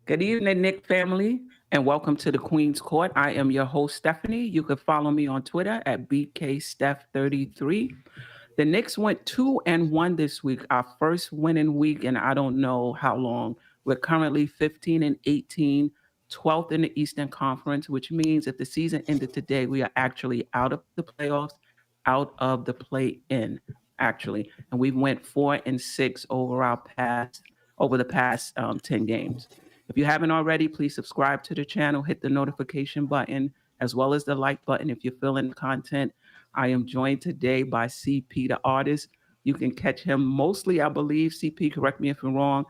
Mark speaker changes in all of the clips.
Speaker 1: Good evening, Nick family, and welcome to the Queen's Court. I am your host, Stephanie. You can follow me on Twitter at BKSteph33. The Knicks went 2-1 this week, our first winning week, and I don't know how long. We're currently 15-18, 12th in the Eastern Conference, which means if the season ended today, we are actually out of the playoffs, out of the play-in, actually. And we went 4-6 over the past 10 games. If you haven't already, please subscribe to the channel, hit the notification button, as well as the like button if you're feeling the content. I am joined today by CP, the artist. You can catch him mostly, I believe, CP, correct me if I'm wrong.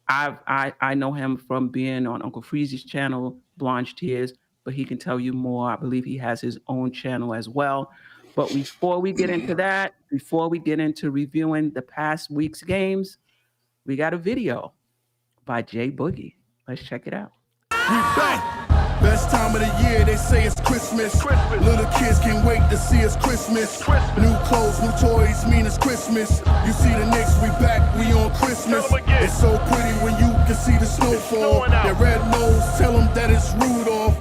Speaker 1: I know him from being on Uncle Freeze's channel, Blanche Tears, but he can tell you more. I believe he has his own channel as well. But before we get into that, before we get into reviewing the past week's games, we got a video by J Boogie. Let's check it out.
Speaker 2: We back. Best time of the year, they say it's Christmas. Little kids can't wait to see it's Christmas. New clothes, new toys, mean it's Christmas. You see the Knicks, we back, we on Christmas. It's so pretty when you can see the snowfall. That red nose, tell them that it's Rudolph.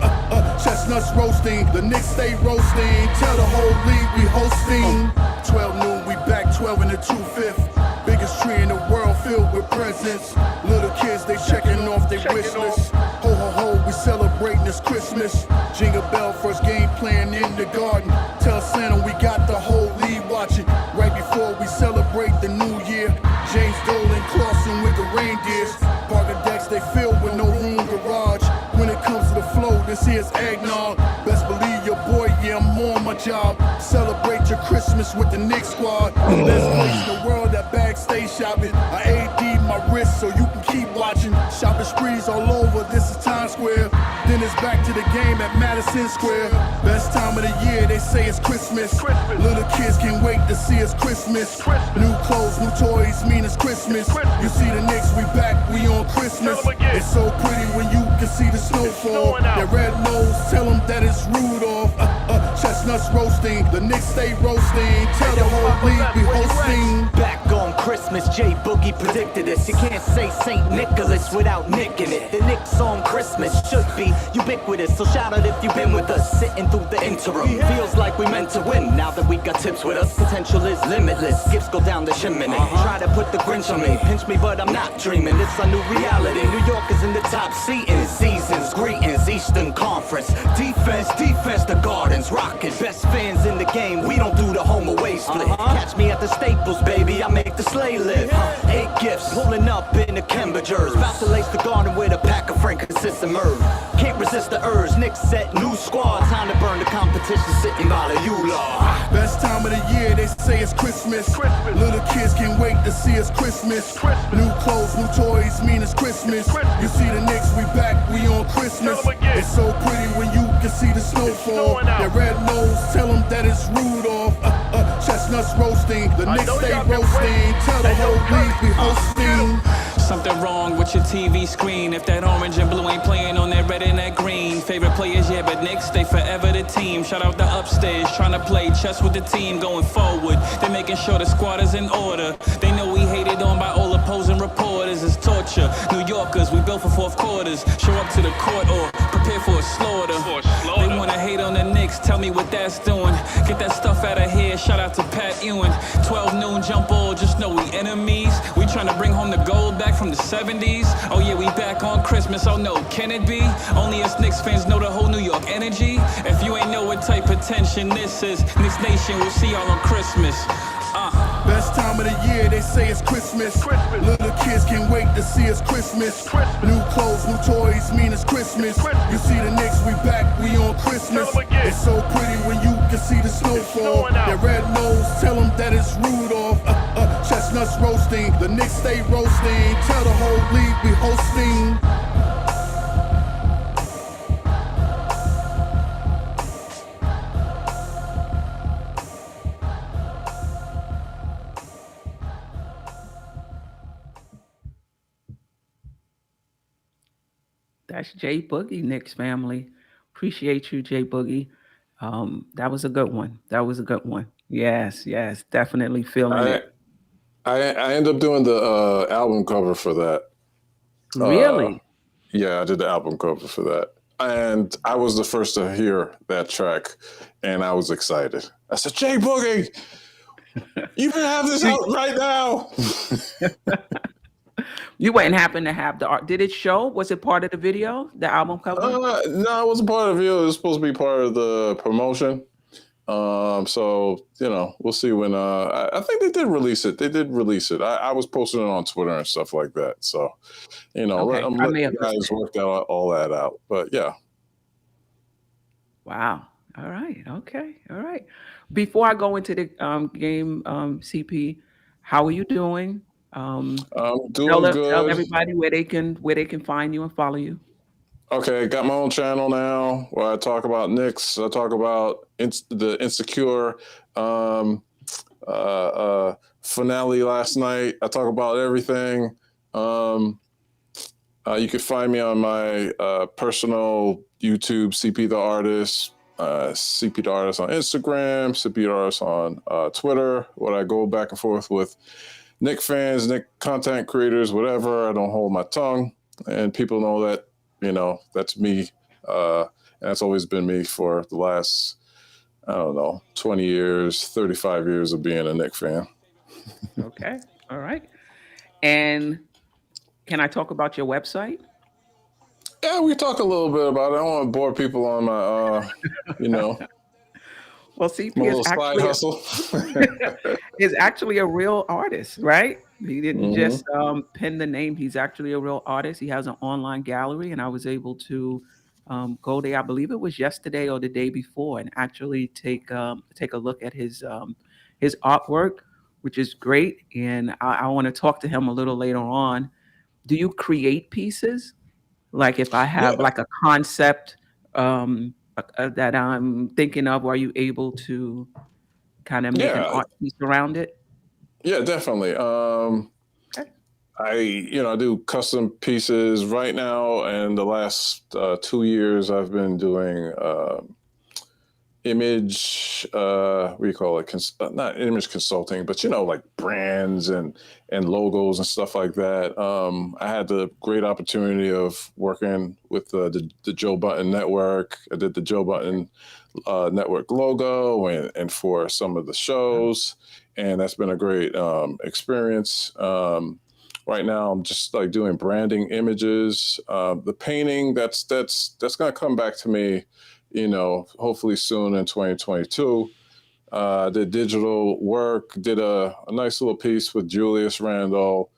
Speaker 2: Chestnuts roasting, the Knicks stay roasting. Tell the whole league we hosting. 12 noon, we back, 12 in the 2/5. Biggest tree in the world filled with presents. Little kids, they checking off their wish list. Ho ho ho, we celebrating this Christmas. Jingle bell, first game playing in the garden. Tell Santa we got the whole league watching. Right before we celebrate the new year. James Dolan crossing with the reindeers. Parker decks, they filled with no room garage. When it comes to the flow, this here's eggnog. Best believe your boy, yeah, I'm on my job. Celebrate your Christmas with the Knicks squad. The best place in the world, that bag stay shopping. I AD my wrist so you can keep watching. Shopping sprees all over, this is Times Square. Then it's back to the game at Madison Square. Best time of the year, they say it's Christmas. Little kids can't wait to see it's Christmas. New clothes, new toys, mean it's Christmas. You see the Knicks, we back, we on Christmas. It's so pretty when you can see the snowfall. That red nose, tell them that it's Rudolph. Chestnuts roasting, the Knicks stay roasting. Tell the whole league we hosting.
Speaker 3: Back on Christmas, J Boogie predicted this. You can't say St. Nicholas without nicking it. The Knicks on Christmas should be ubiquitous. So shout out if you've been with us, sitting through the interim. Feels like we meant to win. Now that we got tips with us, potential is limitless. Gifts go down the chimney. Try to put the Grinch on me, pinch me, but I'm not dreaming. It's a new reality. New York is in the top seat in seasons. Greetings, Eastern Conference. Defense, the Gardens rocking. Best fans in the game. We don't do the home away split. Catch me at the Staples, baby. I make the sleigh live. 8 gifts, pulling up in the Kemba jerseys. About to lace the garden with a pack of frankincense and myrrh. Can't resist the urge. Knicks set new squad. Time to burn the competition. Sitting by the U-Law.
Speaker 2: Best time of the year, they say it's Christmas. Little kids can't wait to see it's Christmas. New clothes, new toys, mean it's Christmas. You see the Knicks, we back, we on Christmas. It's so pretty when you can see the snowfall. That red nose, tell them that it's Rudolph. Chestnuts roasting, the Knicks stay roasting. Tell the whole league we hosting.
Speaker 4: Something wrong with your TV screen. If that orange and blue ain't playing on that red and that green. Favorite players, yeah, but Knicks, they forever the team. Shout out the upstairs, trying to play chess with the team going forward. They making sure the squad is in order. They know we hated on by all opposing reporters. It's torture. New Yorkers, we built for fourth quarters. Show up to the court or prepare for a slaughter. They wanna hate on the Knicks, tell me what that's doing. Get that stuff out of here, shout out to Pat Ewing. 12 noon jump ball, just know we enemies. We trying to bring home the gold back from the 70s. Oh yeah, we back on Christmas, oh no, can it be? Only us Knicks fans know the whole New York energy. If you ain't know what type of tension this is, Knicks Nation, we'll see y'all on Christmas.
Speaker 2: Best time of the year, they say it's Christmas. Little kids can't wait to see it's Christmas. New clothes, new toys, mean it's Christmas. You see the Knicks, we back, we on Christmas. It's so pretty when you can see the snowfall. That red nose, tell them that it's Rudolph. Chestnuts roasting, the Knicks stay roasting. Tell the whole league we hosting.
Speaker 1: That's J Boogie, Knicks family. Appreciate you, J Boogie. That was a good one. That was a good one. Yes, definitely feeling it.
Speaker 5: I ended up doing the album cover for that.
Speaker 1: Really?
Speaker 5: Yeah, I did the album cover for that. And I was the first to hear that track, and I was excited. I said, J Boogie, you can have this out right now.
Speaker 1: You wouldn't happen to have the art. Did it show? Was it part of the video, the album cover?
Speaker 5: No, it wasn't part of the video. It was supposed to be part of the promotion. So, we'll see when, I think they did release it. I was posting it on Twitter and stuff like that. So,
Speaker 1: Okay.
Speaker 5: I'm
Speaker 1: I
Speaker 5: letting
Speaker 1: may have
Speaker 5: you guys work all that out. But yeah.
Speaker 1: Wow. All right. Okay. All right. Before I go into the game, CP, how are you doing?
Speaker 5: I'm
Speaker 1: Tell
Speaker 5: doing good.
Speaker 1: everybody where they can find you and follow you.
Speaker 5: Okay, got my own channel now where I talk about Knicks. I talk about the Insecure finale last night. I talk about everything. You can find me on my personal YouTube, CP the Artist, CP the Artist on Instagram, CP the Artist on Twitter, where I go back and forth with Knick fans, Knick content creators, whatever. I don't hold my tongue, and people know that. That's me. And that's always been me for the last, 20 years, 35 years of being a Knick fan.
Speaker 1: Okay. All right. And can I talk about your website?
Speaker 5: Yeah, we talk a little bit about it. I don't want to bore people on my,
Speaker 1: Well,
Speaker 5: my
Speaker 1: CP
Speaker 5: little side hustle.
Speaker 1: is actually a real artist, right? He didn't
Speaker 5: Mm-hmm.
Speaker 1: just pen the name. He's actually a real artist. He has an online gallery, and I was able to go there. I believe it was yesterday or the day before, and actually take a look at his artwork, which is great. And I want to talk to him a little later on. Do you create pieces? Like if I have
Speaker 5: Yeah,
Speaker 1: like a concept that I'm thinking of, are you able to kind of make an
Speaker 5: yeah,
Speaker 1: art piece around it?
Speaker 5: yeah, definitely.
Speaker 1: Okay.
Speaker 5: I do custom pieces right now, and the last 2 years I've been doing image, what do you call it? Not image consulting, but like brands and logos and stuff like that. I had the great opportunity of working with the Joe Button Network. I did the Joe Button Network logo and for some of the shows, and that's been a great experience. Right now, I'm just like doing branding images. The painting that's gonna come back to me, hopefully soon in 2022. Did digital work, did a nice little piece with Julius Randle,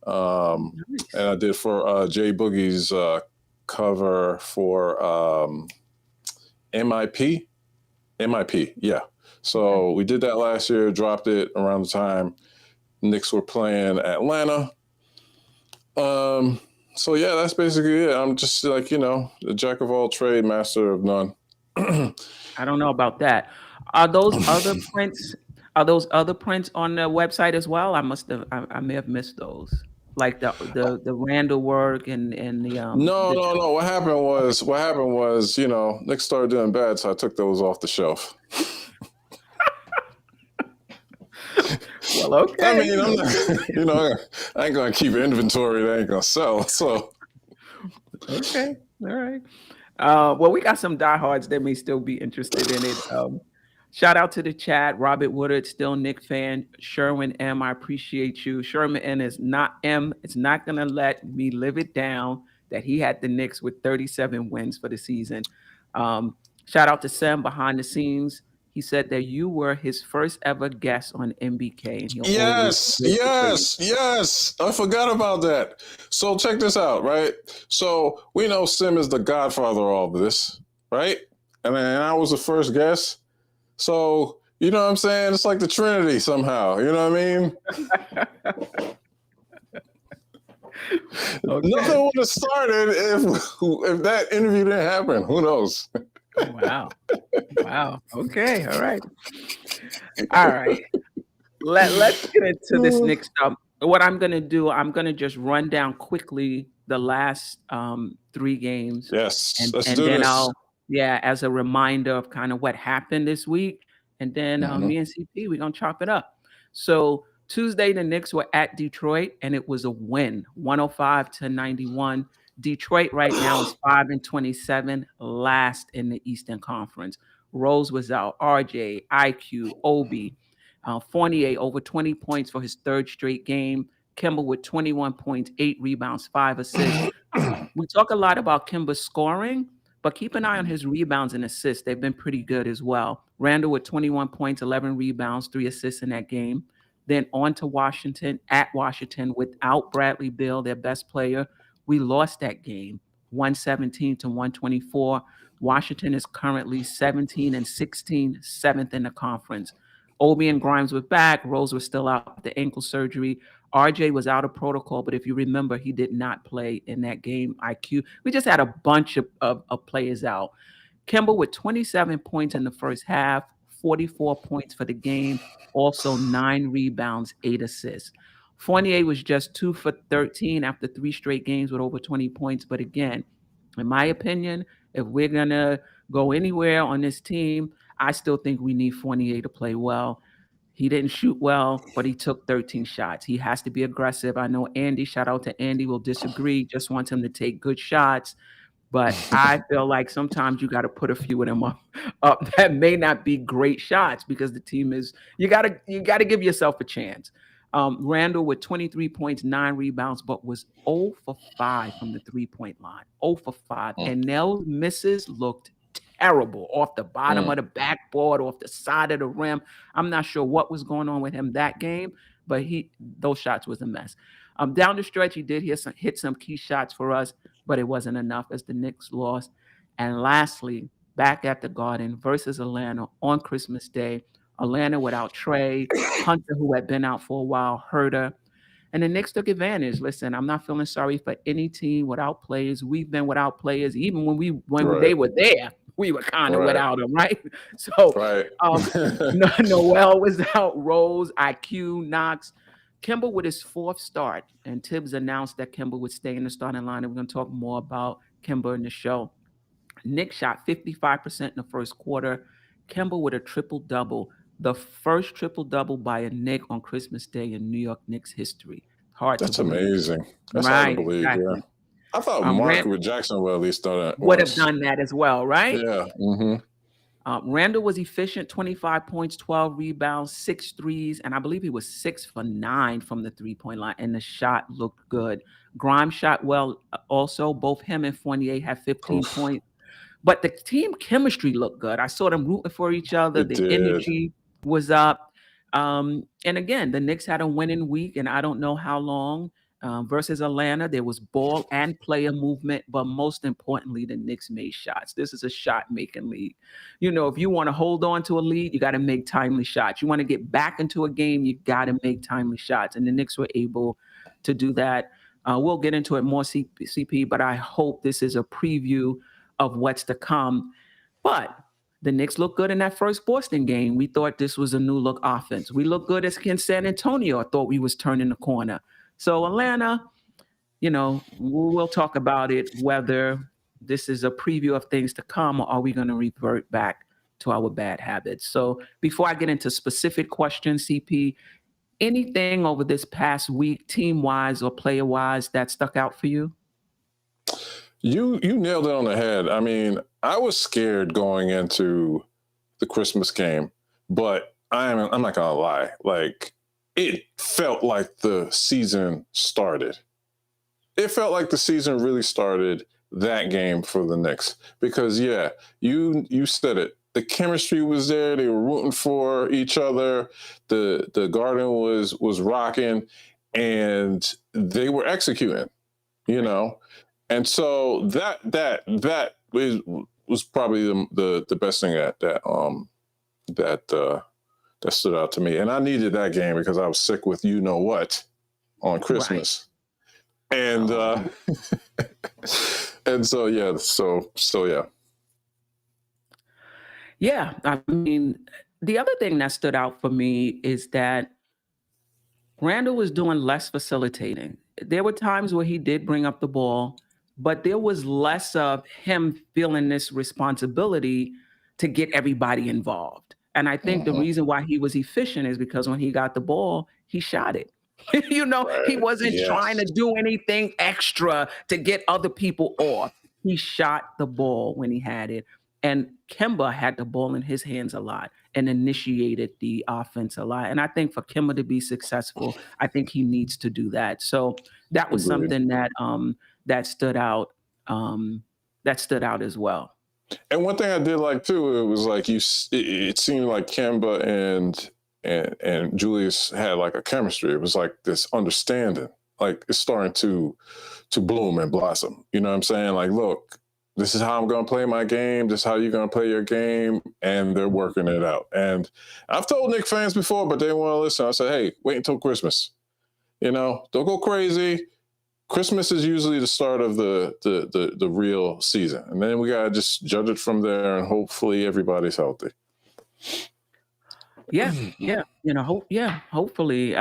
Speaker 1: Nice.
Speaker 5: and I did for Jay Boogie's cover for MIP. MIP, yeah. So we did that last year, dropped it around the time Knicks were playing Atlanta. So yeah, that's basically it. I'm just like, the jack of all trade, master of none.
Speaker 1: I don't know about that. Are those other prints? Are those other prints on the website as well? I may have missed those. Like the Randall work and the
Speaker 5: No. What happened was, Knicks started doing bad, so I took those off the shelf.
Speaker 1: Well, okay.
Speaker 5: I mean, I'm not, I ain't gonna keep inventory that ain't gonna sell. So
Speaker 1: Okay. All right. Well, we got some diehards that may still be interested in it. Shout out to the chat. Robert Woodard, still Knick fan. Sherwin M, I appreciate you. Sherman N is not M. It's not gonna let me live it down that he had the Knicks with 37 wins for the season. Shout out to Sam behind the scenes. He said that you were his first ever guest on MBK. And he'll
Speaker 5: yes. I forgot about that. So check this out, right? So we know Sim is the godfather of all of this, right? And then I was the first guest. So, you know what I'm saying? It's like the Trinity somehow. You know what I mean?
Speaker 1: Okay.
Speaker 5: Nothing would have started if that interview didn't happen. Who knows?
Speaker 1: Wow. Okay. All right. Let's get into this next stuff. What I'm gonna do, I'm gonna just run down quickly the last 3 games.
Speaker 5: Yes. Let's
Speaker 1: And
Speaker 5: do
Speaker 1: then
Speaker 5: this.
Speaker 1: as a reminder of kind of what happened this week. And then me and CP, we're gonna chop it up. So Tuesday, the Knicks were at Detroit, and it was a win, 105-91. Detroit right now is 5-27, last in the Eastern Conference. Rose was out, RJ, IQ, Obi, Fournier over 20 points for his third straight game. Kemba with 21 points, 8 rebounds, 5 assists. We talk a lot about Kemba scoring, but keep an eye on his rebounds and assists. They've been pretty good as well. Randall with 21 points, 11 rebounds, 3 assists in that game. Then on to Washington, at Washington, without Bradley Beal, their best player. We lost that game, 117-124. Washington is currently 17-16, 7th in the conference. Obi and Grimes were back. Rose was still out with the ankle surgery. RJ was out of protocol, but if you remember, he did not play in that game. IQ, we just had a bunch of players out. Kemba with 27 points in the first half, 44 points for the game, also 9 rebounds, 8 assists. Fournier was just 2 for 13 after 3 straight games with over 20 points. But again, in my opinion, if we're going to go anywhere on this team, I still think we need Fournier to play well. He didn't shoot well, but he took 13 shots. He has to be aggressive. I know Andy, shout out to Andy, will disagree, just wants him to take good shots. But I feel like sometimes you got to put a few of them up that may not be great shots because the team is, you got to give yourself a chance. Randall with 23 points, 9 rebounds, but was 0 for 5 from the 3-point line. 0 for 5. And those misses looked terrible off the bottom of the backboard, off the side of the rim. I'm not sure what was going on with him that game, but those shots was a mess. Down the stretch, he did hit some key shots for us, but it wasn't enough as the Knicks lost. And lastly, back at the Garden versus Atlanta on Christmas Day. Atlanta without Trey, Hunter, who had been out for a while, Herter. And the Knicks took advantage. Listen, I'm not feeling sorry for any team without players. We've been without players. Even when they were there, we were kind of without them, right? So Noel was out, Rose, IQ, Knox. Kemba with his 4th start. And Tibbs announced that Kemba would stay in the starting lineup. We're going to talk more about Kemba in the show. Nick shot 55% in the first quarter. Kemba with a triple-double. The first triple-double by a Knick on Christmas Day in New York Knicks history.
Speaker 5: That's amazing. That's hard to believe, exactly. Yeah. I thought Mark with Jacksonville at least
Speaker 1: would have done that as well, right?
Speaker 5: Yeah.
Speaker 1: Randall was efficient, 25 points, 12 rebounds, 6 threes, and I believe he was 6 for 9 from the 3-point line, and the shot looked good. Grimes shot well also. Both him and Fournier had 15 points. But the team chemistry looked good. I saw them rooting for each other. The energy was up. And again, the Knicks had a winning week, and I don't know how long. Versus Atlanta, there was ball and player movement, but most importantly, the Knicks made shots. This is a shot-making league. You know, if you want to hold on to a lead, you got to make timely shots. You want to get back into a game, you got to make timely shots, and the Knicks were able to do that. We'll get into it more, CP, but I hope this is a preview of what's to come. But the Knicks looked good in that first Boston game. We thought this was a new look offense. We looked good against San Antonio. I thought we was turning the corner. So Atlanta, you know, we'll talk about it, whether this is a preview of things to come or are we going to revert back to our bad habits. So before I get into specific questions, CP, anything over this past week, team-wise or player-wise, that stuck out for you?
Speaker 5: You nailed it on the head. I mean, I was scared going into the Christmas game, but I'm not gonna lie. Like, it felt like the season started. It felt like the season really started that game for the Knicks because, yeah, you said it. The chemistry was there. They were rooting for each other. The Garden was rocking, and they were executing. You know. And so that was probably the best thing that stood out to me. And I needed that game because I was sick with you know what on Christmas. Right. And and so yeah, so yeah.
Speaker 1: Yeah, I mean, the other thing that stood out for me is that Randall was doing less facilitating. There were times where he did bring up the ball, but there was less of him feeling this responsibility to get everybody involved. And I think the reason why he was efficient is because when he got the ball, he shot it. He wasn't
Speaker 5: Yes.
Speaker 1: trying to do anything extra to get other people off. He shot the ball when he had it. And Kemba had the ball in his hands a lot and initiated the offense a lot. And I think for Kemba to be successful, I think he needs to do that. So that was
Speaker 5: Agreed.
Speaker 1: something that stood out. That stood out as well.
Speaker 5: And one thing I did like too, it was like it seemed like Kemba and Julius had like a chemistry. It was like this understanding, like it's starting to bloom and blossom. You know what I'm saying? Like, look, this is how I'm going to play my game. This is how you're going to play your game. And they're working it out. And I've told Knicks fans before, but they want to listen. I said, hey, wait until Christmas. Don't go crazy. Christmas is usually the start of the real season. And then we got to just judge it from there, and hopefully everybody's healthy.
Speaker 1: Yeah. Hopefully.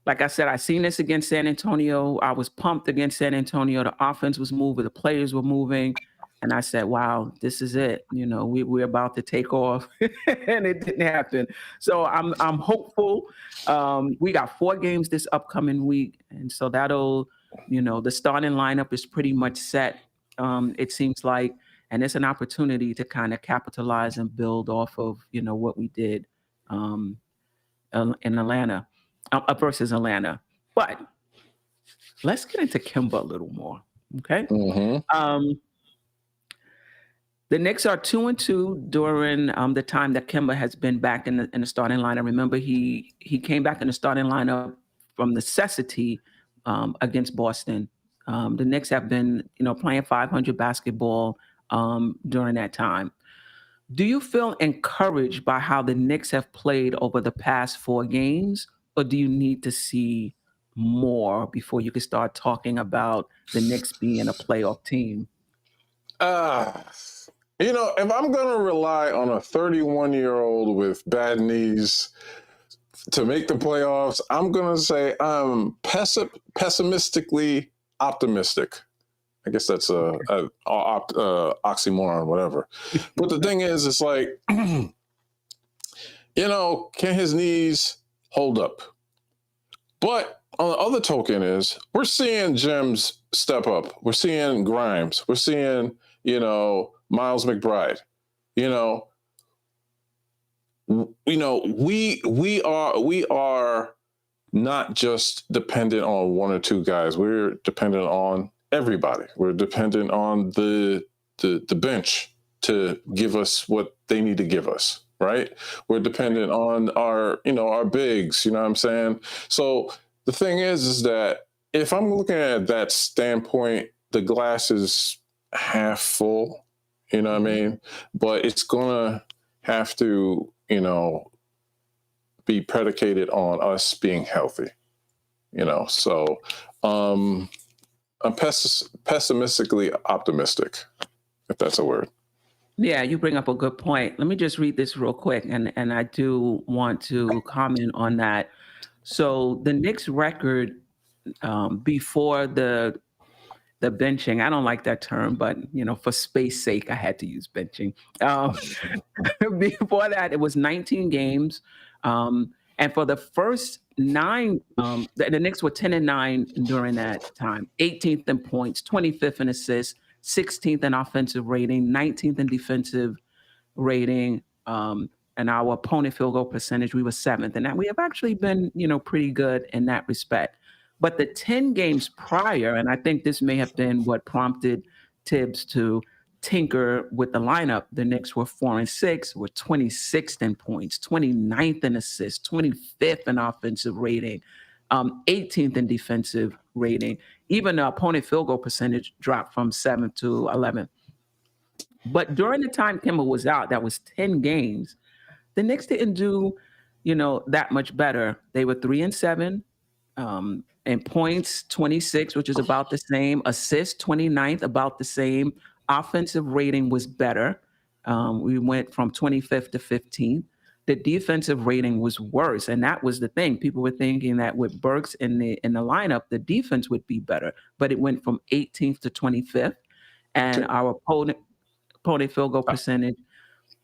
Speaker 1: Like I said, I seen this against San Antonio. I was pumped against San Antonio. The offense was moving, the players were moving, and I said, "Wow, this is it." We're about to take off, and it didn't happen. So I'm hopeful. We got 4 games this upcoming week, and so that'll, the starting lineup is pretty much set. It seems like, and it's an opportunity to kind of capitalize and build off of what we did in Atlanta. Versus Atlanta. But let's get into Kemba a little more, okay?
Speaker 5: Mm-hmm.
Speaker 1: The Knicks are 2-2 during the time that Kemba has been back in the starting lineup. Remember, he came back in the starting lineup from necessity against Boston. The Knicks have been, playing 500 basketball during that time. Do you feel encouraged by how the Knicks have played over the past 4 games? Or do you need to see more before you can start talking about the Knicks being a playoff team?
Speaker 5: If I'm going to rely on a 31-year-old with bad knees to make the playoffs, I'm going to say I'm pessimistically optimistic. I guess that's a oxymoron, whatever. But the thing is, it's like, can his knees hold up? But on the other token is we're seeing gems step up. We're seeing Grimes. We're seeing, Miles McBride. We are not just dependent on 1 or 2 guys. We're dependent on everybody. We're dependent on the bench to give us what they need to give us. Right? We're dependent on our bigs, you know what I'm saying? So the thing is that if I'm looking at that standpoint, the glass is half full, you know what I mean? But it's going to have to, be predicated on us being healthy, So I'm pessimistically optimistic, if that's a word.
Speaker 1: Yeah, you bring up a good point. Let me just read this real quick, and I do want to comment on that. So the Knicks record before the benching, I don't like that term, but for space sake, I had to use benching. Before that, it was 19 games, and for the first 9, the Knicks were 10-9 during that time. 18th in points, 25th in assists, 16th in offensive rating, 19th in defensive rating, and our opponent field goal percentage, we were 7th. And that we have actually been, pretty good in that respect. But the 10 games prior, and I think this may have been what prompted Tibbs to tinker with the lineup, the Knicks were 4-6, were 26th in points, 29th in assists, 25th in offensive rating, 18th in defensive rating. Even the opponent field goal percentage dropped from 7th to 11th. But during the time Kemba was out, that was 10 games, the Knicks didn't do, that much better. They were 3-7, in points, 26, which is about the same. Assists, 29th, about the same. Offensive rating was better. We went from 25th to 15th. The defensive rating was worse, and that was the thing. People were thinking that with Burks in the lineup, the defense would be better, but it went from 18th to 25th, and our opponent field goal percentage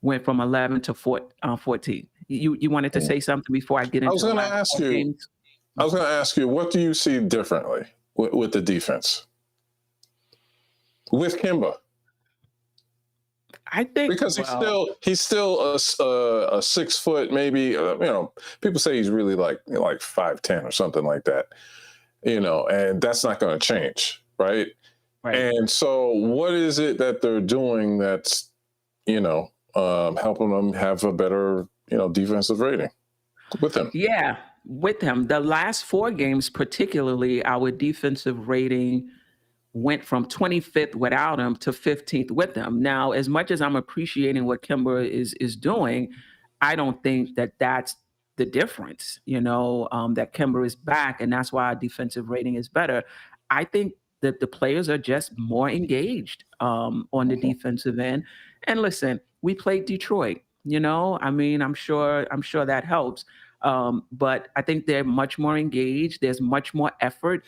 Speaker 1: went from 11 to 14. You wanted to say something before I get into?
Speaker 5: I was going to ask you. I was going to ask you, what do you see differently with the defense? With Kemba?
Speaker 1: I think
Speaker 5: Because he's still a 6 foot, maybe, people say he's really like 5'10" or something like that, and that's not going to change. Right. And so what is it that they're doing that's, helping them have a better, defensive rating with him?
Speaker 1: Yeah, with him. The last 4 games, particularly, our defensive rating went from 25th without him to 15th with him. Now, as much as I'm appreciating what Kemba is doing, I don't think that that's the difference, that Kemba is back, and that's why our defensive rating is better. I think that the players are just more engaged on the defensive end. And listen, we played Detroit, I'm sure that helps. But I think they're much more engaged. There's much more effort.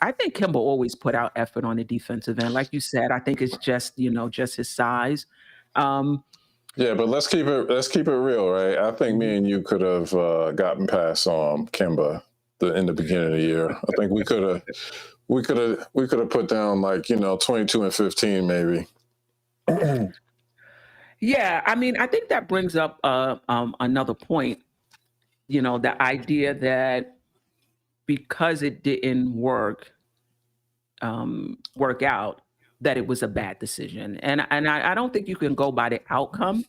Speaker 1: I think Kemba always put out effort on the defensive end. Like you said, I think it's just his size.
Speaker 5: Yeah, but let's keep it real, right? I think me and you could have gotten past Kemba in the beginning of the year. I think we could have put down 22 and 15 maybe.
Speaker 1: Yeah, I think that brings up another point. The idea that because it didn't work out, that it was a bad decision. And I don't think you can go by the outcome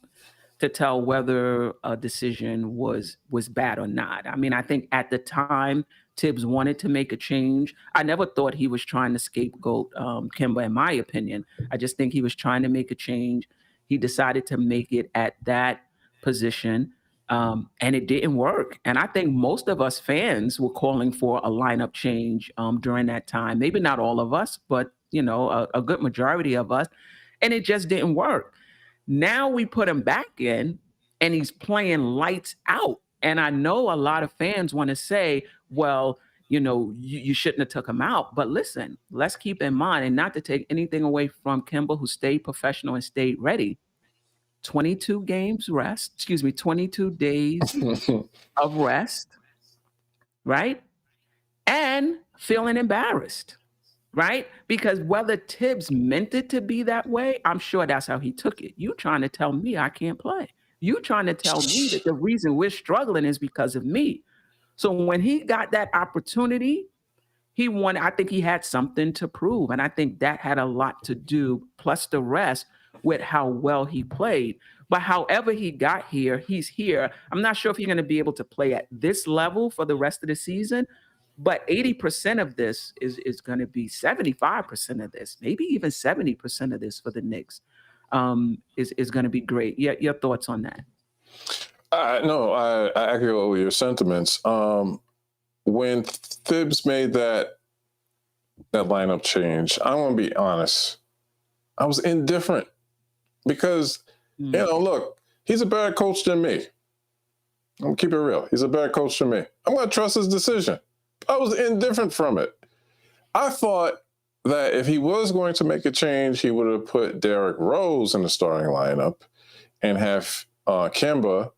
Speaker 1: to tell whether a decision was bad or not. I think at the time, Tibbs wanted to make a change. I never thought he was trying to scapegoat Kemba, in my opinion. I just think he was trying to make a change. He decided to make it at that position. And it didn't work. And I think most of us fans were calling for a lineup change during that time. Maybe not all of us, but a good majority of us. And it just didn't work. Now we put him back in, and he's playing lights out. And I know a lot of fans want to say, well, you shouldn't have took him out. But listen, let's keep in mind, and not to take anything away from Kemba, who stayed professional and stayed ready. 22 days of rest, right? And feeling embarrassed, right? Because whether Tibbs meant it to be that way, I'm sure that's how he took it. You trying to tell me I can't play. You trying to tell me that the reason we're struggling is because of me. So when he got that opportunity, I think he had something to prove. And I think that had a lot to do, plus the rest, with how well he played. But however he got here, he's here. I'm not sure if he's going to be able to play at this level for the rest of the season, but 80% of this is going to be 75% of this, maybe even 70% of this for the Knicks is going to be great. Your thoughts on that?
Speaker 5: No, I agree with your sentiments. When Tibbs made that lineup change, I'm going to be honest, I was indifferent because, look, he's a better coach than me. I'm going to keep it real. He's a better coach than me. I'm going to trust his decision. I was indifferent from it. I thought that if he was going to make a change, he would have put Derrick Rose in the starting lineup and have Kemba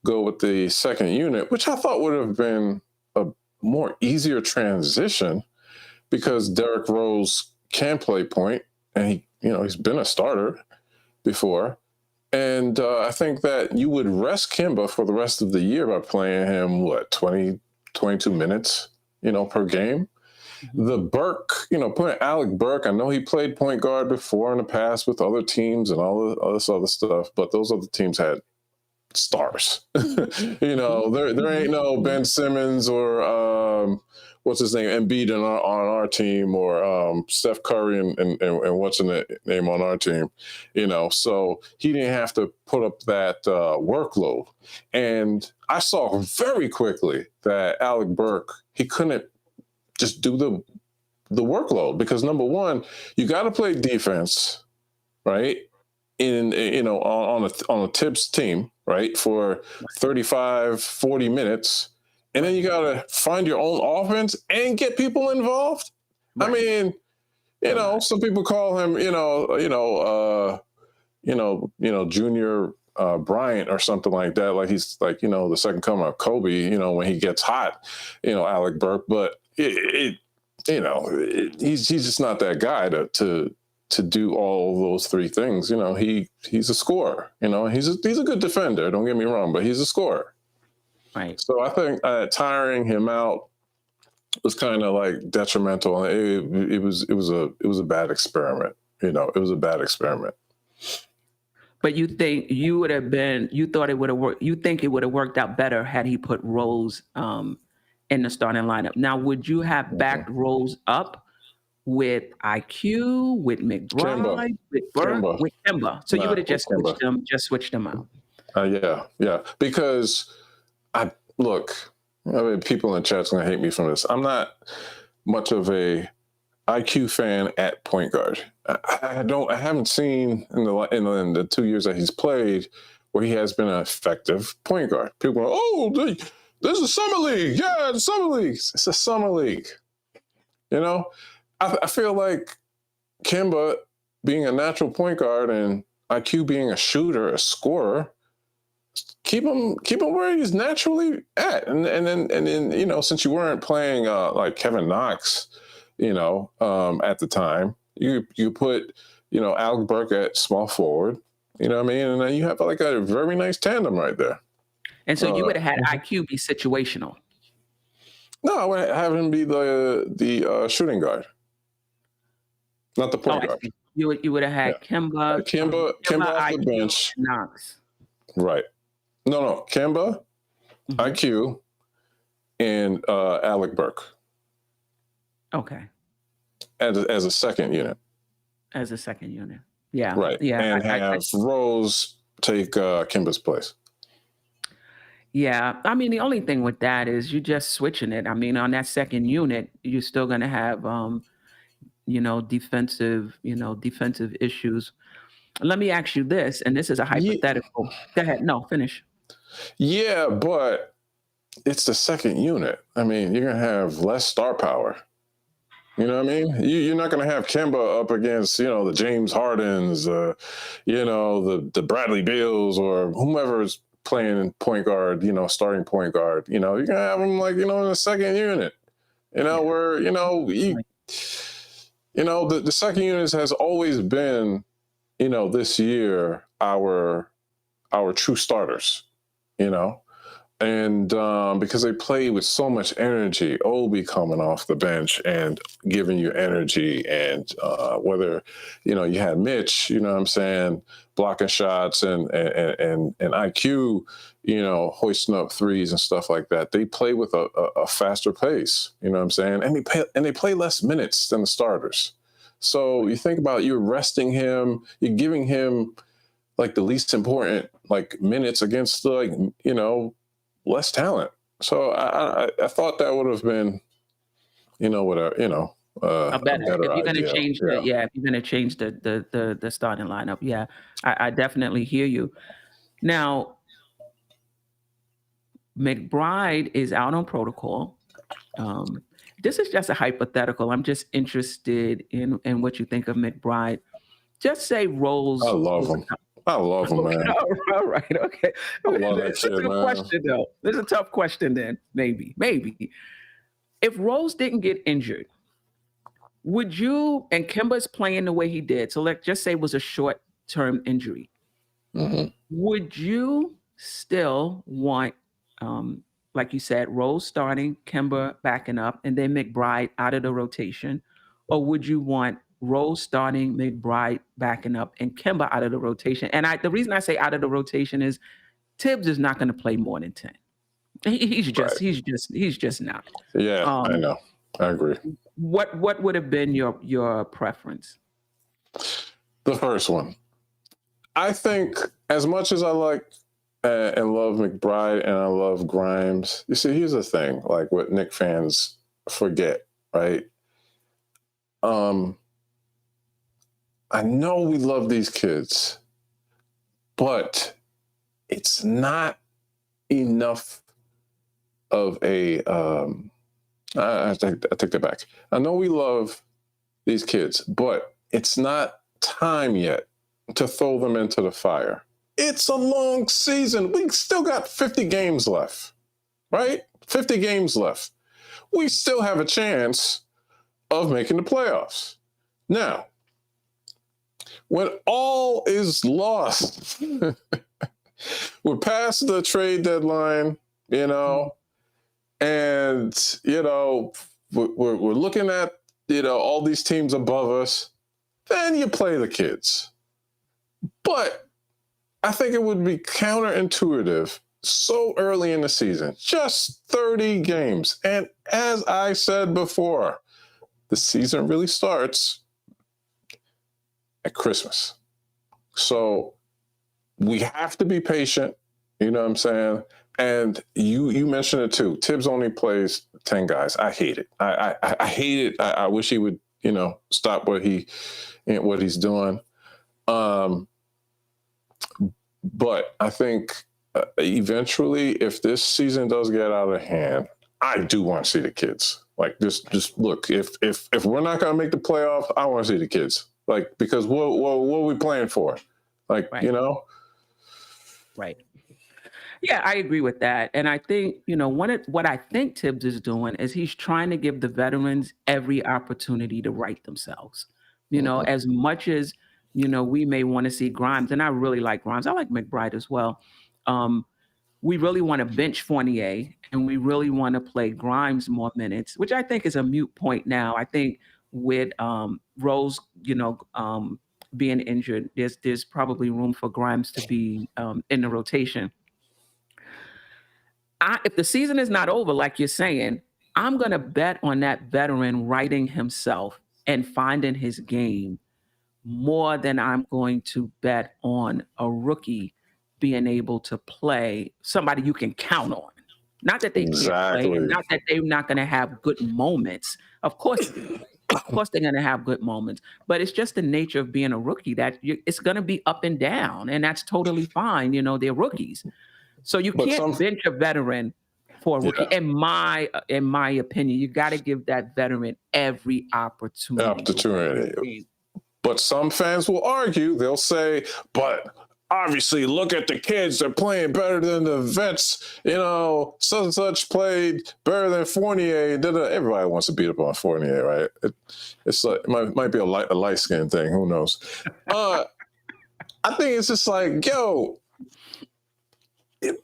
Speaker 5: go with the second unit, which I thought would have been a more easier transition because Derrick Rose can play point, and he's been a starter before. And I think that you would rest Kemba for the rest of the year by playing him, 20, 22 minutes, per game. The Burke, putting Alec Burke, I know he played point guard before in the past with other teams and all this other stuff, but those other teams had stars. There ain't no Ben Simmons or what's his name, Embiid on our team, or Steph Curry and what's the name on our team, so he didn't have to put up that workload. And I saw very quickly that Alec Burke, he couldn't just do the workload because, number one, you got to play defense, right? On a Tibbs team, right, for 35, 40 minutes. And then you got to find your own offense and get people involved. Right. Some people call him, junior Bryant or something like that. Like he's like, the second coming of Kobe, when he gets hot, Alec Burke. But he's just not that guy to do all of those three things. He's a scorer. He's a good defender. Don't get me wrong, but he's a scorer.
Speaker 1: Right.
Speaker 5: So I think tiring him out was kind of like detrimental. It was a bad experiment. It was a bad experiment.
Speaker 1: But you think you thought it would have worked. You think it would have worked out better had he put Rose in the starting lineup. Now, would you have backed Rose up with IQ, with McBride, with Burke, with Kemba? So you would have just switched them out.
Speaker 5: Yeah. Because people in the chat's gonna hate me from this. I'm not much of a IQ fan at point guard. I haven't seen in the 2 years that he's played where he has been an effective point guard. People go, oh, there's a summer league. Yeah, the summer league. It's a summer league. I feel like Kemba being a natural point guard and IQ being a shooter, a scorer, keep him where he's naturally at. And then since you weren't playing like Kevin Knox, at the time, you put, Alec Burke at small forward, you know what I mean? And then you have like a very nice tandem right there. And
Speaker 1: so you would have had IQ be situational.
Speaker 5: No, I would have him be the shooting guard, not the point guard.
Speaker 1: You would have had Kemba
Speaker 5: off the bench.
Speaker 1: Knox.
Speaker 5: Right. No, Kemba, IQ, and Alec Burke.
Speaker 1: Okay.
Speaker 5: As a second unit.
Speaker 1: As a second unit. Yeah.
Speaker 5: Right.
Speaker 1: Yeah.
Speaker 5: And have Rose take Kemba's place.
Speaker 1: Yeah. I mean, the only thing with that is you're just switching it. I mean, on that second unit, you're still going to have, defensive issues. Let me ask you this, and this is a hypothetical. Go ahead. No, finish.
Speaker 5: Yeah, but it's the second unit. I mean, you're going to have less star power. You know what I mean? You're not going to have Kemba up against, the James Hardens, the Bradley Beals or whomever's playing point guard, starting point guard. You're going to have him like, in the second unit, where, the second unit has always been, this year, our true starters, and because they play with so much energy, Obi coming off the bench and giving you energy, and whether you had Mitch, blocking shots, and IQ, hoisting up threes and stuff like that. They play with a faster pace, and they play less minutes than the starters. So you think about, you're resting him, you're giving him like the least important like minutes against less talent. So I thought that would have been, a better
Speaker 1: if you're going
Speaker 5: idea.
Speaker 1: to change if you're going to change the starting lineup. Yeah, I definitely hear you. Now, McBride is out on protocol. This is just a hypothetical. I'm just interested in what you think of McBride. Just say Rose.
Speaker 5: I love him. Man.
Speaker 1: All right. Okay.
Speaker 5: I love that shit, man.
Speaker 1: Question, though. There's a tough question then. Maybe. If Rose didn't get injured, would you, and Kemba's playing the way he did, so let's just say it was a short-term injury, would you still want, like you said, Rose starting, Kemba backing up, and then McBride out of the rotation? Or would you want Rose starting, McBride backing up, and Kemba out of the rotation? And the reason I say out of the rotation is Tibbs is not going to play more than 10. He's just not.
Speaker 5: Yeah, I know. I agree.
Speaker 1: What would have been your preference?
Speaker 5: The first one. I think as much as I like and love McBride and I love Grimes, you see, here's the thing, like what Knick fans forget, right? I know we love these kids, but it's not enough of a I take that back. I know we love these kids, but it's not time yet to throw them into the fire. It's a long season. We still got 50 games left, right? 50 games left. We still have a chance of making the playoffs. Now, when all is lost, we're past the trade deadline, and we're looking at all these teams above us. Then you play the kids. But I think it would be counterintuitive so early in the season, just 30 games. And as I said before, the season really starts at Christmas. So we have to be patient, you know what I'm saying? And you mentioned it too. Tibbs only plays 10 guys. I hate it. I hate it. I wish he would, stop what he's doing. But I think eventually, if this season does get out of hand, I do want to see the kids. Like, just look. If we're not going to make the playoffs, I want to see the kids. Like, because what are we playing for? Like,
Speaker 1: Right. Right. Yeah, I agree with that. And I think, what I think Tibbs is doing is he's trying to give the veterans every opportunity to right themselves. As much as, we may want to see Grimes, and I really like Grimes. I like McBride as well. We really want to bench Fournier, and we really want to play Grimes more minutes, which I think is a moot point now. I think with Rose, being injured, there's probably room for Grimes to be in the rotation. If the season is not over, like you're saying, I'm going to bet on that veteran righting himself and finding his game more than I'm going to bet on a rookie being able to play somebody you can count on. Not that they can't play, and not that they're not going to have good moments. Of course they're going to have good moments, but it's just the nature of being a rookie that it's going to be up and down, and that's totally fine. They're rookies. So you can't bench a veteran for a rookie. Yeah. In my opinion, you got to give that veteran every opportunity.
Speaker 5: But some fans will argue, they'll say, but obviously look at the kids, they're playing better than the vets, such and such played better than Fournier. Everybody wants to beat up on Fournier, right? It's like, it might be a light skin thing, who knows? I think it's just like,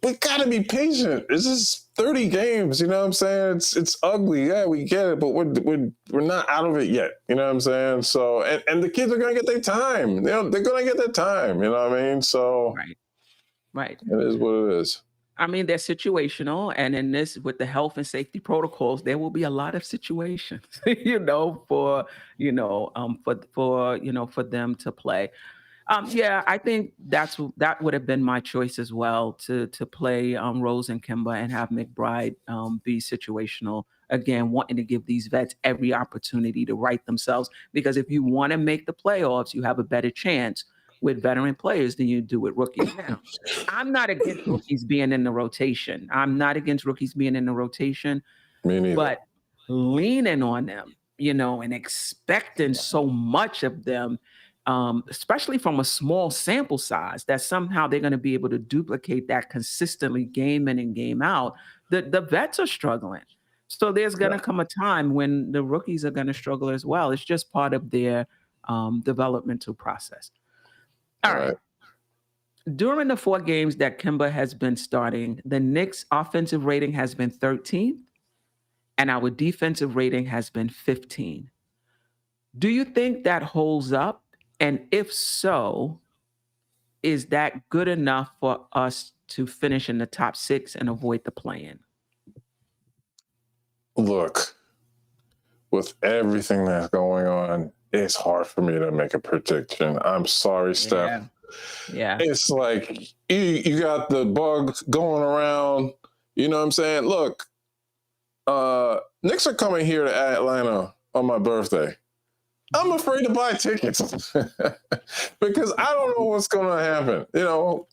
Speaker 5: we gotta be patient. It's just 30 games, you know what I'm saying? It's ugly, yeah, we get it, but we're not out of it yet, you know what I'm saying? So, and the kids are gonna get their time. They're gonna get their time, you know what I mean? So,
Speaker 1: right,
Speaker 5: it is what it is.
Speaker 1: I mean, they're situational, and in this, with the health and safety protocols, there will be a lot of situations, for them to play. I think that would have been my choice as well, to play Rose and Kemba and have McBride be situational. Again, wanting to give these vets every opportunity to right themselves, because if you want to make the playoffs, you have a better chance with veteran players than you do with rookies. Now, I'm not against rookies being in the rotation.
Speaker 5: Me neither.
Speaker 1: But leaning on them, and expecting so much of them, especially from a small sample size, that somehow they're going to be able to duplicate that consistently game in and game out. The vets are struggling. So there's going to come a time when the rookies are going to struggle as well. It's just part of their developmental process. All right. During the 4 games that Kemba has been starting, the Knicks offensive rating has been 13th, and our defensive rating has been 15. Do you think that holds up? And if so, is that good enough for us to finish in the top 6 and avoid the play-in?
Speaker 5: Look, with everything that's going on, it's hard for me to make a prediction. I'm sorry, Steph.
Speaker 1: Yeah.
Speaker 5: It's like you got the bug going around. You know what I'm saying? Look, Knicks are coming here to Atlanta on my birthday. I'm afraid to buy tickets because I don't know what's going to happen.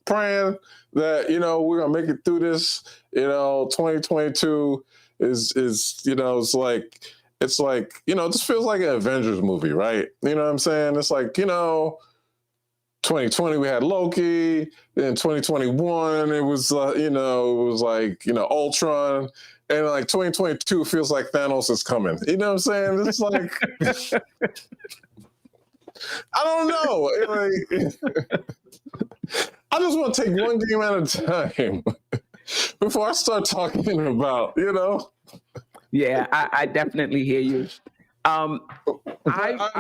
Speaker 5: Praying that, we're going to make it through this. 2022 is it's like, it just feels like an Avengers movie, right? You know what I'm saying? It's like, 2020 we had Loki. Then 2021 it was Ultron, and like 2022 feels like Thanos is coming. You know what I'm saying? It's like I don't know. I just want to take one game at a time before I start talking about,
Speaker 1: Yeah, I definitely hear you. I'm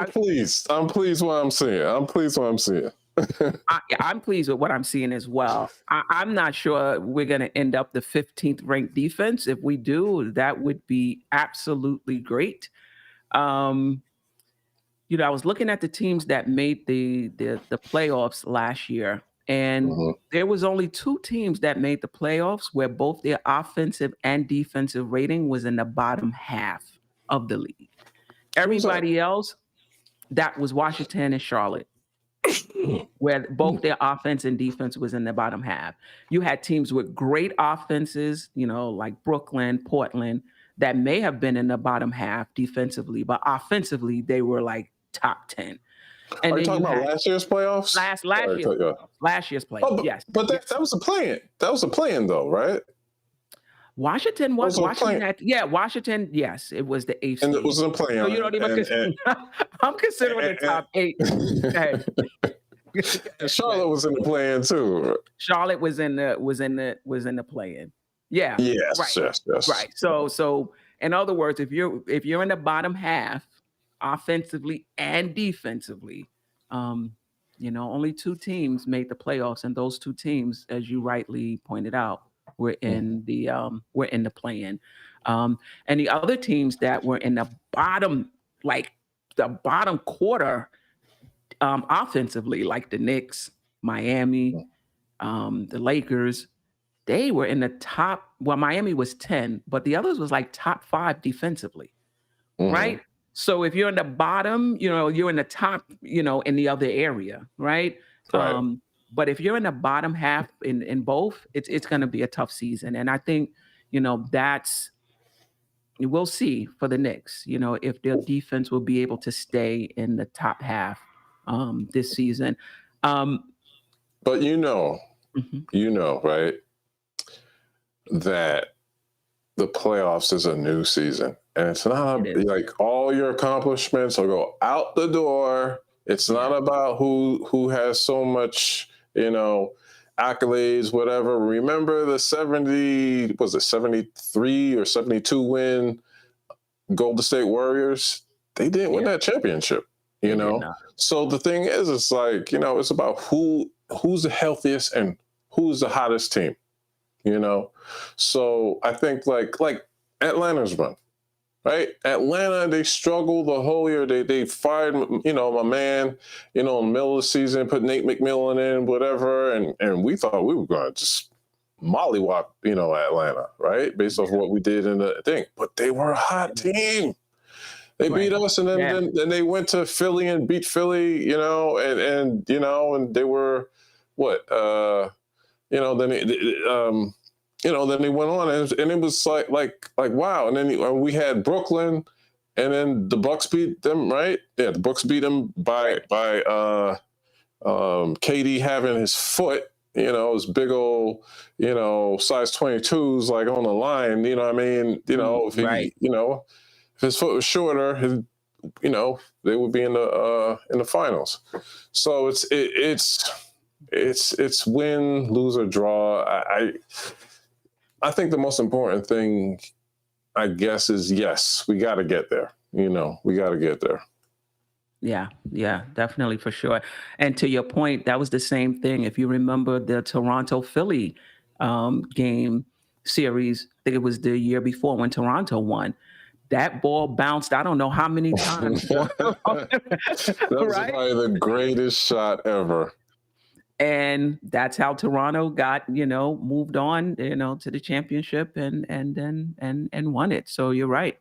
Speaker 5: pleased. I'm pleased what I'm seeing. I'm pleased with what I'm seeing as well. I'm not sure we're going to end up the 15th ranked defense. If we do, that would be absolutely great. I was looking at the teams that made the playoffs last year, and there was only 2 teams that made the playoffs where both their offensive and defensive rating was in the bottom half of the league. Everybody else, that was Washington and Charlotte, where both their offense and defense was in the bottom half. You had teams with great offenses, like Brooklyn, Portland, that may have been in the bottom half defensively, but offensively they were like top 10. And are you talking about last year's playoffs?
Speaker 1: Last year's playoffs.
Speaker 5: Oh,
Speaker 1: yes.
Speaker 5: But that was a play-in. That was a play-in though, right?
Speaker 1: Washington, yes, it was the 8th.
Speaker 5: And it was a play-in.
Speaker 1: So you don't even I'm considering the top 8.
Speaker 5: And Charlotte was in the play-in too.
Speaker 1: Charlotte was in the play-in. Yeah.
Speaker 5: Yes,
Speaker 1: right.
Speaker 5: Yes.
Speaker 1: Right. So in other words, if you're in the bottom half, offensively and defensively, only 2 teams made the playoffs, and those 2 teams, as you rightly pointed out, were in the play-in. And the other teams that were in the bottom, like the bottom quarter, offensively, like the Knicks, Miami, the Lakers, they were in the top. Well, Miami was 10, but the others was like top 5 defensively, right? So if you're in the bottom, you're in the top, in the other area, right? But if you're in the bottom half in both, it's going to be a tough season. And I think, we'll see for the Knicks, if their defense will be able to stay in the top half this season. But
Speaker 5: right, that the playoffs is a new season. And it's not like all your accomplishments will go out the door. It's not about who has so much, accolades, whatever. Remember the 73 or 72 win Golden State Warriors? They didn't win that championship, So the thing is, it's like, it's about who's the healthiest and who's the hottest team, So I think like Atlanta's run. Right, Atlanta, they struggled the whole year. They fired, my man, in the middle of the season, put Nate McMillan in, whatever, and we thought we were going to just mollywop, Atlanta, right, based off what we did in the thing. But they were a hot team. They beat us, and then they went to Philly and beat Philly, and they were what, then they went on, and it was like wow. And then we had Brooklyn, and then the Bucks beat them, right? Yeah, the Bucks beat them by KD having his foot, his big old, size 22s like on the line. You know what I mean? If he, if his foot was shorter, they would be in the finals. So it's win, lose or draw. I think the most important thing, I guess, is yes, we got to get there. We got to get there.
Speaker 1: Yeah, definitely, for sure. And to your point, that was the same thing. If you remember the Toronto-Philly game series, I think it was the year before when Toronto won. That ball bounced, I don't know how many times.
Speaker 5: That was probably the greatest shot ever.
Speaker 1: And that's how Toronto got, moved on, to the championship and won it. So you're right.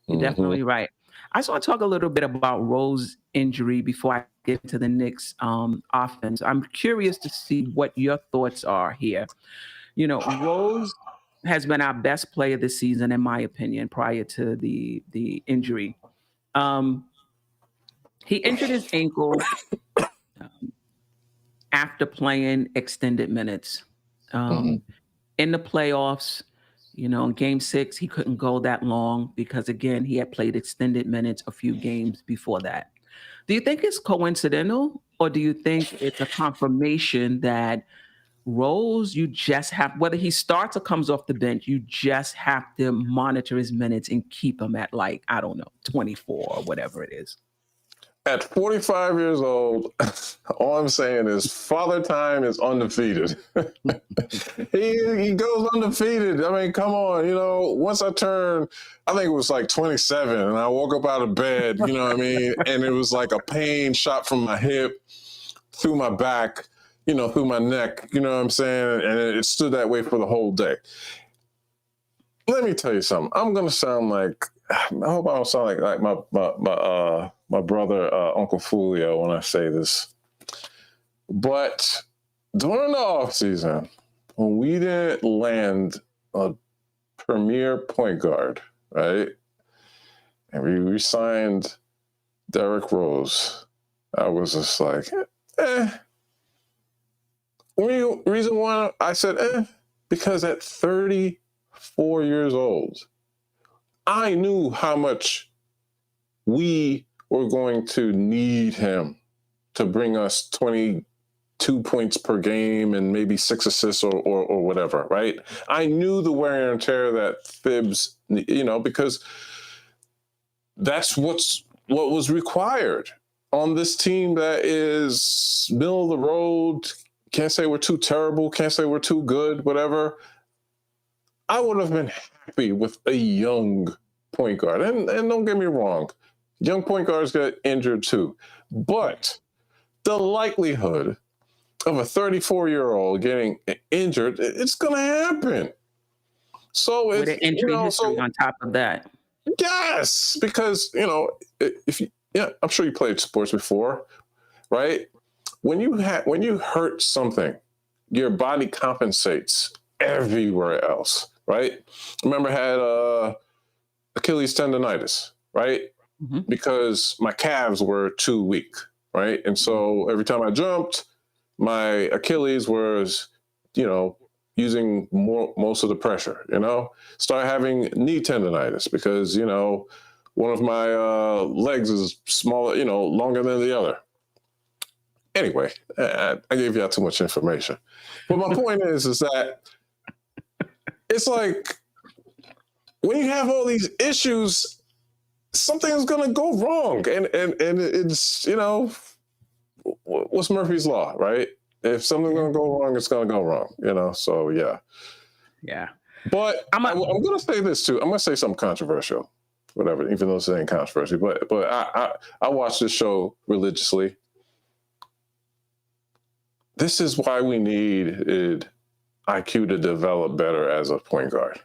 Speaker 1: You're definitely right. I just want to talk a little bit about Rose's injury before I get to the Knicks offense. I'm curious to see what your thoughts are here. Rose has been our best player this season, in my opinion, prior to the injury. He injured his ankle after playing extended minutes. In the playoffs, in game 6, he couldn't go that long because, again, he had played extended minutes a few games before that. Do you think it's coincidental, or do you think it's a confirmation that Rose, you just have, whether he starts or comes off the bench, you just have to monitor his minutes and keep him at 24 or whatever it is?
Speaker 5: At 45 years old, all I'm saying is Father Time is undefeated. he goes undefeated. I mean, come on, once I turned, I think it was 27, and I woke up out of bed, you know what I mean? And it was like a pain shot from my hip through my back, through my neck, you know what I'm saying? And it stood that way for the whole day. Let me tell you something. I'm going to sound like, I hope I don't sound like my brother, Uncle Fulio, when I say this. But during the offseason, when we didn't land a premier point guard, right, and we re-signed Derrick Rose, I was just like, Reason why I said, because at 34 years old, I knew how much we were going to need him to bring us 22 points per game and maybe 6 assists or whatever, right? I knew the wear and tear that Thibs, because that's what was required on this team that is middle of the road. Can't say we're too terrible, can't say we're too good, whatever. I would have been happy with a young point guard. And don't get me wrong, young point guards get injured too. But the likelihood of a 34-year-old getting injured, it's going to happen. So
Speaker 1: with an injury history on top of that.
Speaker 5: Yes, because, I'm sure you played sports before, right? When you hurt something, your body compensates everywhere else, right? Remember, I had Achilles tendonitis, right? Mm-hmm. Because my calves were too weak, right? And so every time I jumped, my Achilles was, using most of the pressure, Started having knee tendonitis because, one of my legs is smaller, longer than the other. Anyway, I gave you out too much information. But my point is that it's like when you have all these issues, something's going to go wrong. And it's, what's Murphy's Law, right? If something's going to go wrong, it's going to go wrong, So, yeah.
Speaker 1: Yeah.
Speaker 5: But I'm going to say this, too. I'm going to say something controversial, whatever, even though this ain't controversy. But I watch this show religiously. This is why we needed IQ to develop better as a point guard.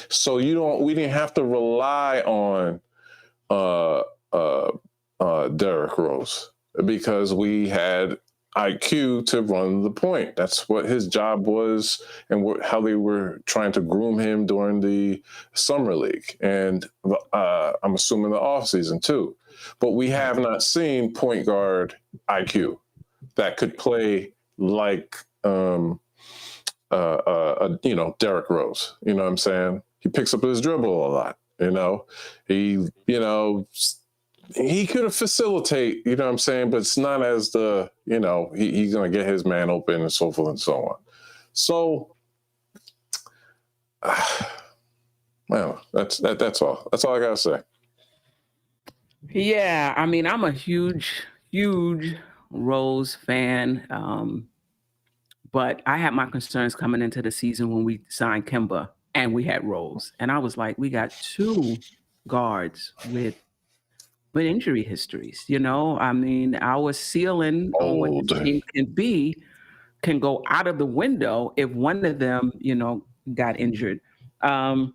Speaker 5: So we didn't have to rely on Derrick Rose because we had IQ to run the point. That's what his job was and how they were trying to groom him during the summer league. And I'm assuming the offseason too. But we have not seen point guard IQ that could play like, Derrick Rose. You know what I'm saying? He picks up his dribble a lot. He could have facilitate. You know what I'm saying? But it's not as the he's going to get his man open and so forth and so on. So, well, that's all. That's all I gotta say.
Speaker 1: Yeah, I mean, I'm a huge Rose fan, but I had my concerns coming into the season when we signed Kemba and we had Rose, and I was like, we got 2 guards with injury histories. I mean, our ceiling on what the team can be can go out of the window if one of them, got injured. And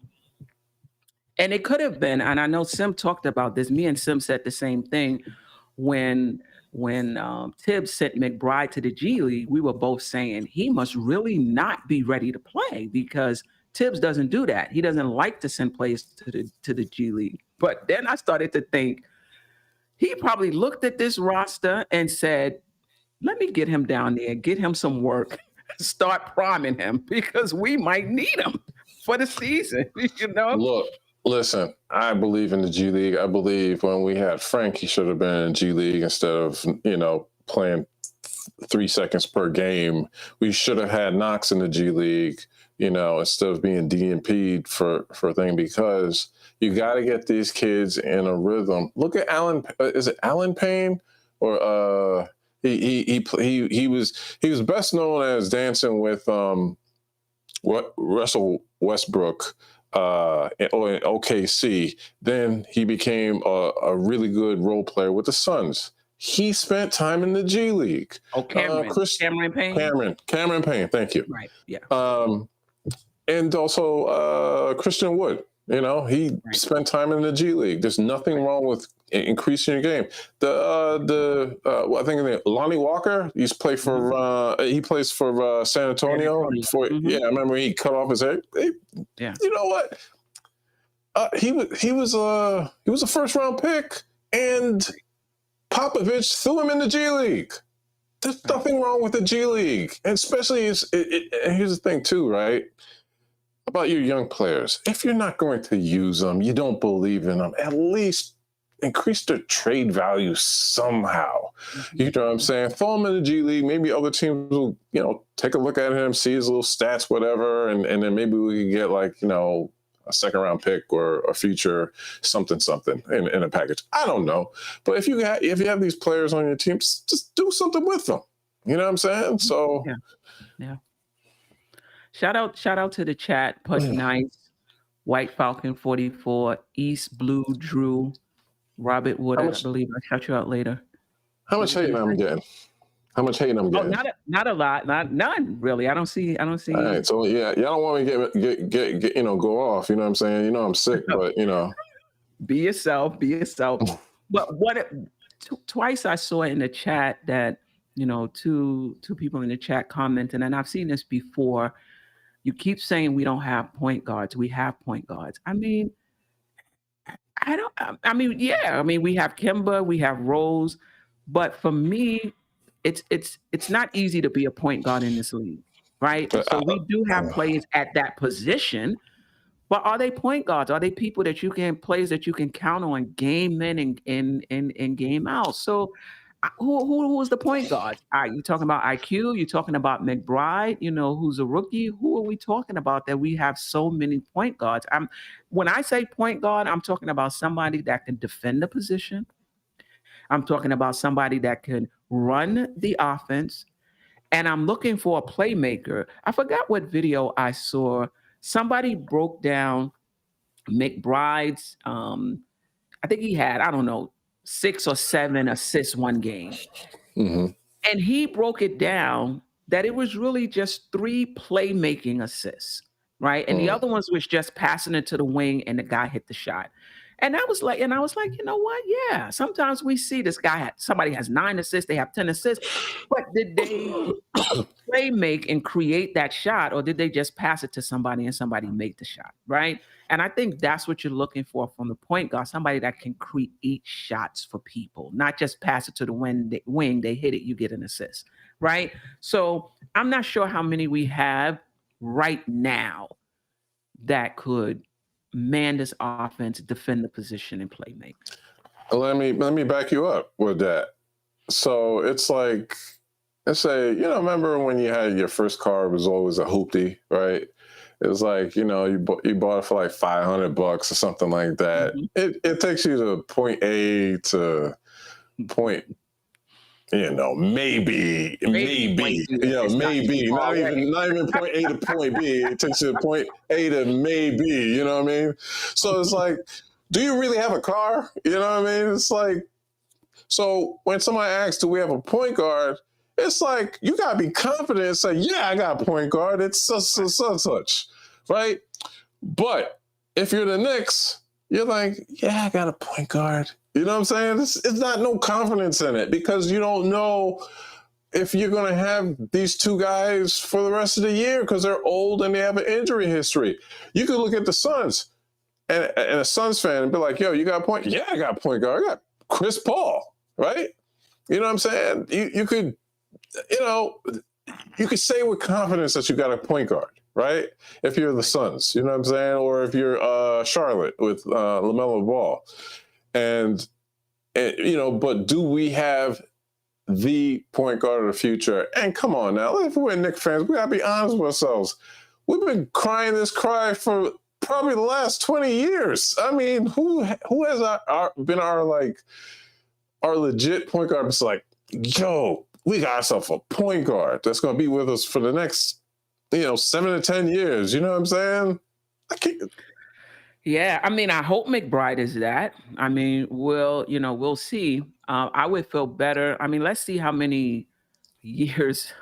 Speaker 1: it could have been, and I know Sim talked about this. Me and Sim said the same thing when Tibbs sent McBride to the G League. We were both saying he must really not be ready to play because Tibbs doesn't do that. He doesn't like to send players to the G League. But then I started to think he probably looked at this roster and said, let me get him down there, get him some work, start priming him because we might need him for the season, you know?
Speaker 5: Look, listen, I believe in the G League. I believe when we had Frank, he should have been in G League instead of, playing 3 seconds per game. We should have had Knox in the G League, instead of being DNP'd for a thing, because you got to get these kids in a rhythm. Look at Alan. Is it Alan Payne? Or he was best known as dancing with Russell Westbrook or in OKC. Then he became a really good role player with the Suns. He spent time in the G League.
Speaker 1: Oh, Cameron Payne.
Speaker 5: Cameron Payne. Thank you.
Speaker 1: Right. Yeah.
Speaker 5: And also Christian Wood. He spent time in the G League. There's nothing wrong with increasing your game. I think Lonnie Walker. He plays for San Antonio. Yeah, I remember he cut off his hair.
Speaker 1: Yeah.
Speaker 5: You know what? He was a first round pick, and Popovich threw him in the G League. There's nothing wrong with the G League, and especially and here's the thing too, right? About your young players. If you're not going to use them, you don't believe in them, at least increase their trade value somehow. You know what I'm saying? Throw him in the G League. Maybe other teams will, take a look at him, see his little stats, whatever, and then maybe we can get a second round pick or a future something in a package. I don't know. But if you have these players on your team, just do something with them. You know what I'm saying? So
Speaker 1: yeah. Shout out to the chat. Put Nice, White Falcon 44, East Blue Drew, Robert Wood. I believe I'll shout you out later.
Speaker 5: How much hating I'm getting?
Speaker 1: Not a lot. None really. I don't see.
Speaker 5: All right. So y'all don't want me to get go off. You know what I'm saying? I'm sick, but
Speaker 1: Be yourself. But twice I saw in the chat that two people in the chat commented, and I've seen this before. You keep saying we don't have point guards. We have point guards. I mean, we have Kemba, we have Rose, but for me, it's not easy to be a point guard in this league, right? So we do have players at that position, but are they point guards? Are they people players that you can count on game in and game out? So who is the point guard? You talking about IQ? You talking about McBride? Who's a rookie? Who are we talking about that we have so many point guards? When I say point guard, I'm talking about somebody that can defend the position. I'm talking about somebody that can run the offense, and I'm looking for a playmaker. I forgot what video I saw. Somebody broke down McBride's. I think he had 6 or 7 assists one game. Mm-hmm. And he broke it down that it was really just 3 playmaking assists, right? And the other ones was just passing it to the wing and the guy hit the shot. And I was like, you know what? Yeah, sometimes we see this guy, somebody has 9 assists, they have 10 assists, but did they play make and create that shot, or did they just pass it to somebody and somebody make the shot, right? And I think that's what you're looking for from the point guard, somebody that can create shots for people, not just pass it to the wing, they hit it, you get an assist, right? So I'm not sure how many we have right now that could man this offense, defend the position, and play make.
Speaker 5: Let me back you up with that. So it's like, let's say, remember when you had your first car, it was always a hoopty, right? It was like, you bought it for like $500 or something like that. Mm-hmm. It takes you to point A to point, maybe, not even point A to point B. It takes you to point A to maybe, you know what I mean? So it's like, do you really have a car? You know what I mean? It's like, so when somebody asks, do we have a point guard? It's like, you got to be confident and say, yeah, I got a point guard. It's such, right? But if you're the Knicks, you're like, yeah, I got a point guard. You know what I'm saying? It's not no confidence in it, because you don't know if you're going to have these 2 guys for the rest of the year because they're old and they have an injury history. You could look at the Suns and a Suns fan and be like, yo, you got a point? Yeah, I got a point guard. I got Chris Paul, right? You know what I'm saying? You could you know, you could say with confidence that you got a point guard, right? If you're the Suns, you know what I'm saying? Or if you're Charlotte with LaMelo Ball. And, you know, but do we have the point guard of the future? And come on now, if we're Knicks fans, we got to be honest with ourselves. We've been crying this cry for probably the last 20 years. I mean, who has been our legit point guard? It's like, yo, we got ourselves a point guard that's going to be with us for the next, 7 to 10 years. You know what I'm saying? I can't.
Speaker 1: Yeah, I mean, I hope McBride is that. I mean, we'll see. I would feel better. I mean, let's see how many years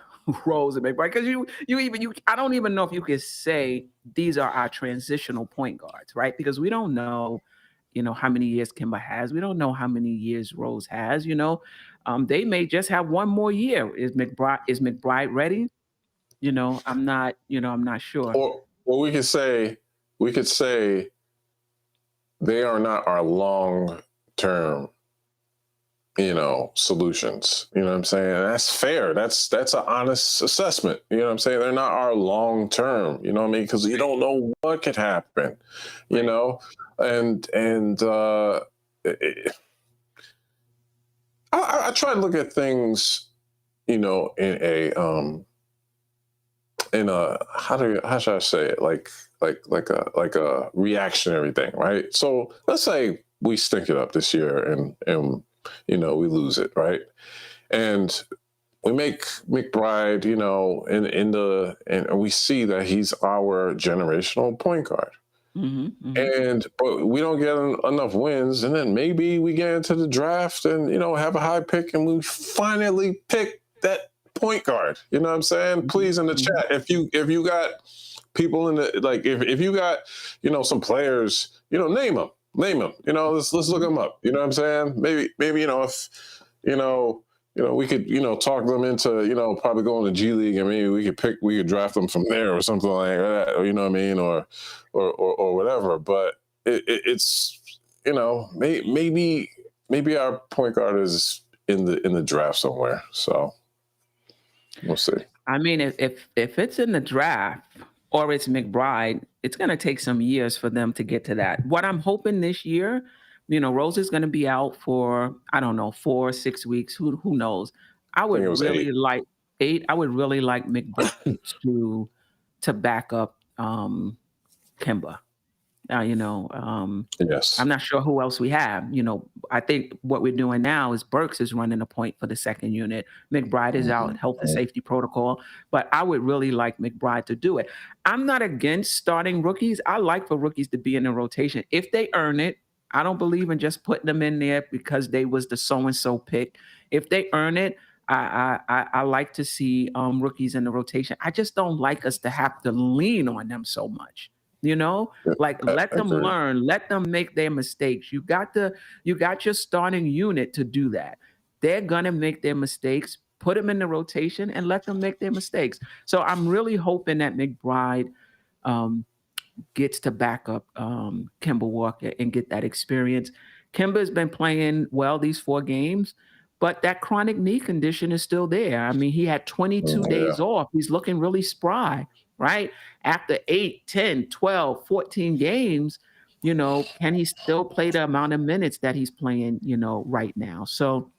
Speaker 1: Rose and McBride, because I don't even know if you could say these are our transitional point guards, right? Because we don't know, how many years Kemba has. We don't know how many years Rose has. They may just have one more year. Is McBride ready? I'm not sure.
Speaker 5: Or we could say they are not our long-term, solutions. You know what I'm saying? And that's fair. That's an honest assessment. You know what I'm saying? They're not our long-term, you know what I mean? Because you don't know what could happen, and I try to look at things, in a how should I say it? Like a reactionary thing, right? So let's say we stink it up this year and we lose it, right? And we make McBride, and we see that he's our generational point guard.
Speaker 1: Mm-hmm, mm-hmm.
Speaker 5: But we don't get enough wins, and then maybe we get into the draft and have a high pick, and we finally pick that point guard. You know what I'm saying? Please, in the chat, if you got people in the if you got some players, name them. Let's look them up. You know what I'm saying? Maybe if we could talk them into probably going to GLeague, and maybe we could draft them from there or something like that. Or, you know what I mean? Or whatever. But it's maybe our point guard is in the draft somewhere. So we'll see. I
Speaker 1: mean, if it's in the draft or it's McBride, it's going to take some years for them to get to that. What I'm hoping this year, Rose is going to be out for, I don't know, 4 or 6 weeks. Who knows? I would really like 8. I would really like McBride to back up Kemba.
Speaker 5: Yes.
Speaker 1: I'm not sure who else we have. I think what we're doing now is Burks is running a point for the second unit. McBride is out, health and safety protocol. But I would really like McBride to do it. I'm not against starting rookies. I like for rookies to be in the rotation if they earn it. I don't believe in just putting them in there because they was the so-and-so pick. If they earn it, I like to see rookies in the rotation. I just don't like us to have to lean on them so much. Let them learn, let them make their mistakes. You got your starting unit to do that. They're gonna make their mistakes. Put them in the rotation and let them make their mistakes. So I'm really hoping that McBride gets to back up Kemba Walker and get that experience. Kemba's been playing well these 4 games, but that chronic knee condition is still there. I mean, he had 22 days off. He's looking really spry. Right? After 8, 10, 12, 14 games, can he still play the amount of minutes that he's playing, right now? So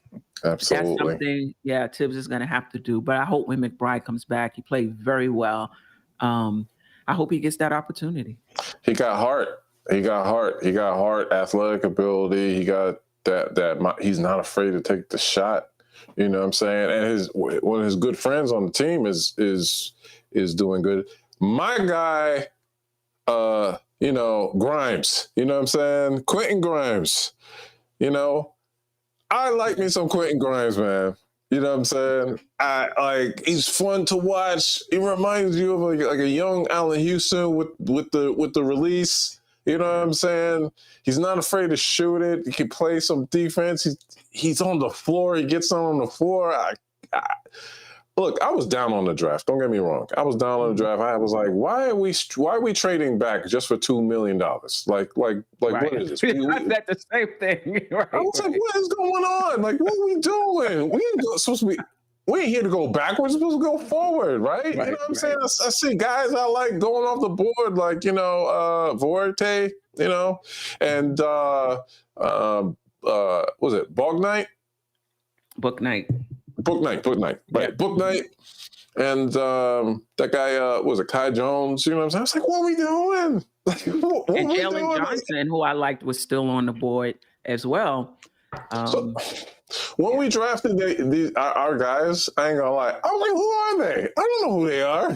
Speaker 5: absolutely.
Speaker 1: That's something, Tibbs is going to have to do. But I hope when McBride comes back, he played very well. I hope he gets that opportunity.
Speaker 5: He got heart. He got heart, athletic ability. He got that he's not afraid to take the shot. You know what I'm saying? And one of his good friends on the team is doing good. My guy, Grimes, you know what I'm saying? Quentin Grimes, I like me some Quentin Grimes, man. You know what I'm saying? He's fun to watch. He reminds you of like a young Allen Houston with the release. You know what I'm saying? He's not afraid to shoot it. He can play some defense. He's on the floor. He gets on the floor. Look, I was down on the draft. Don't get me wrong. I was down on the draft. I was like, why are we trading back just for $2 million? Like
Speaker 1: right.
Speaker 5: What is this?
Speaker 1: I said the same thing. Right.
Speaker 5: I was like, what is going on? Like, what are we doing? We ain't supposed to be. we ain't here to go backwards. We're supposed to go forward, right? You know what I'm saying? I see guys I like going off the board, like, you know, Vorte, you know, and was it Bog Night?
Speaker 1: Book night.
Speaker 5: Right? Yeah. Book Night. And that guy, was it Kai Jones? You know what I'm saying? I was like, what are we doing? What
Speaker 1: and
Speaker 5: we
Speaker 1: Jalen
Speaker 5: doing?
Speaker 1: Johnson, who I liked, was still on the board as well.
Speaker 5: So, when we drafted our guys, I ain't gonna lie, I was like, who are they? I don't know who they are.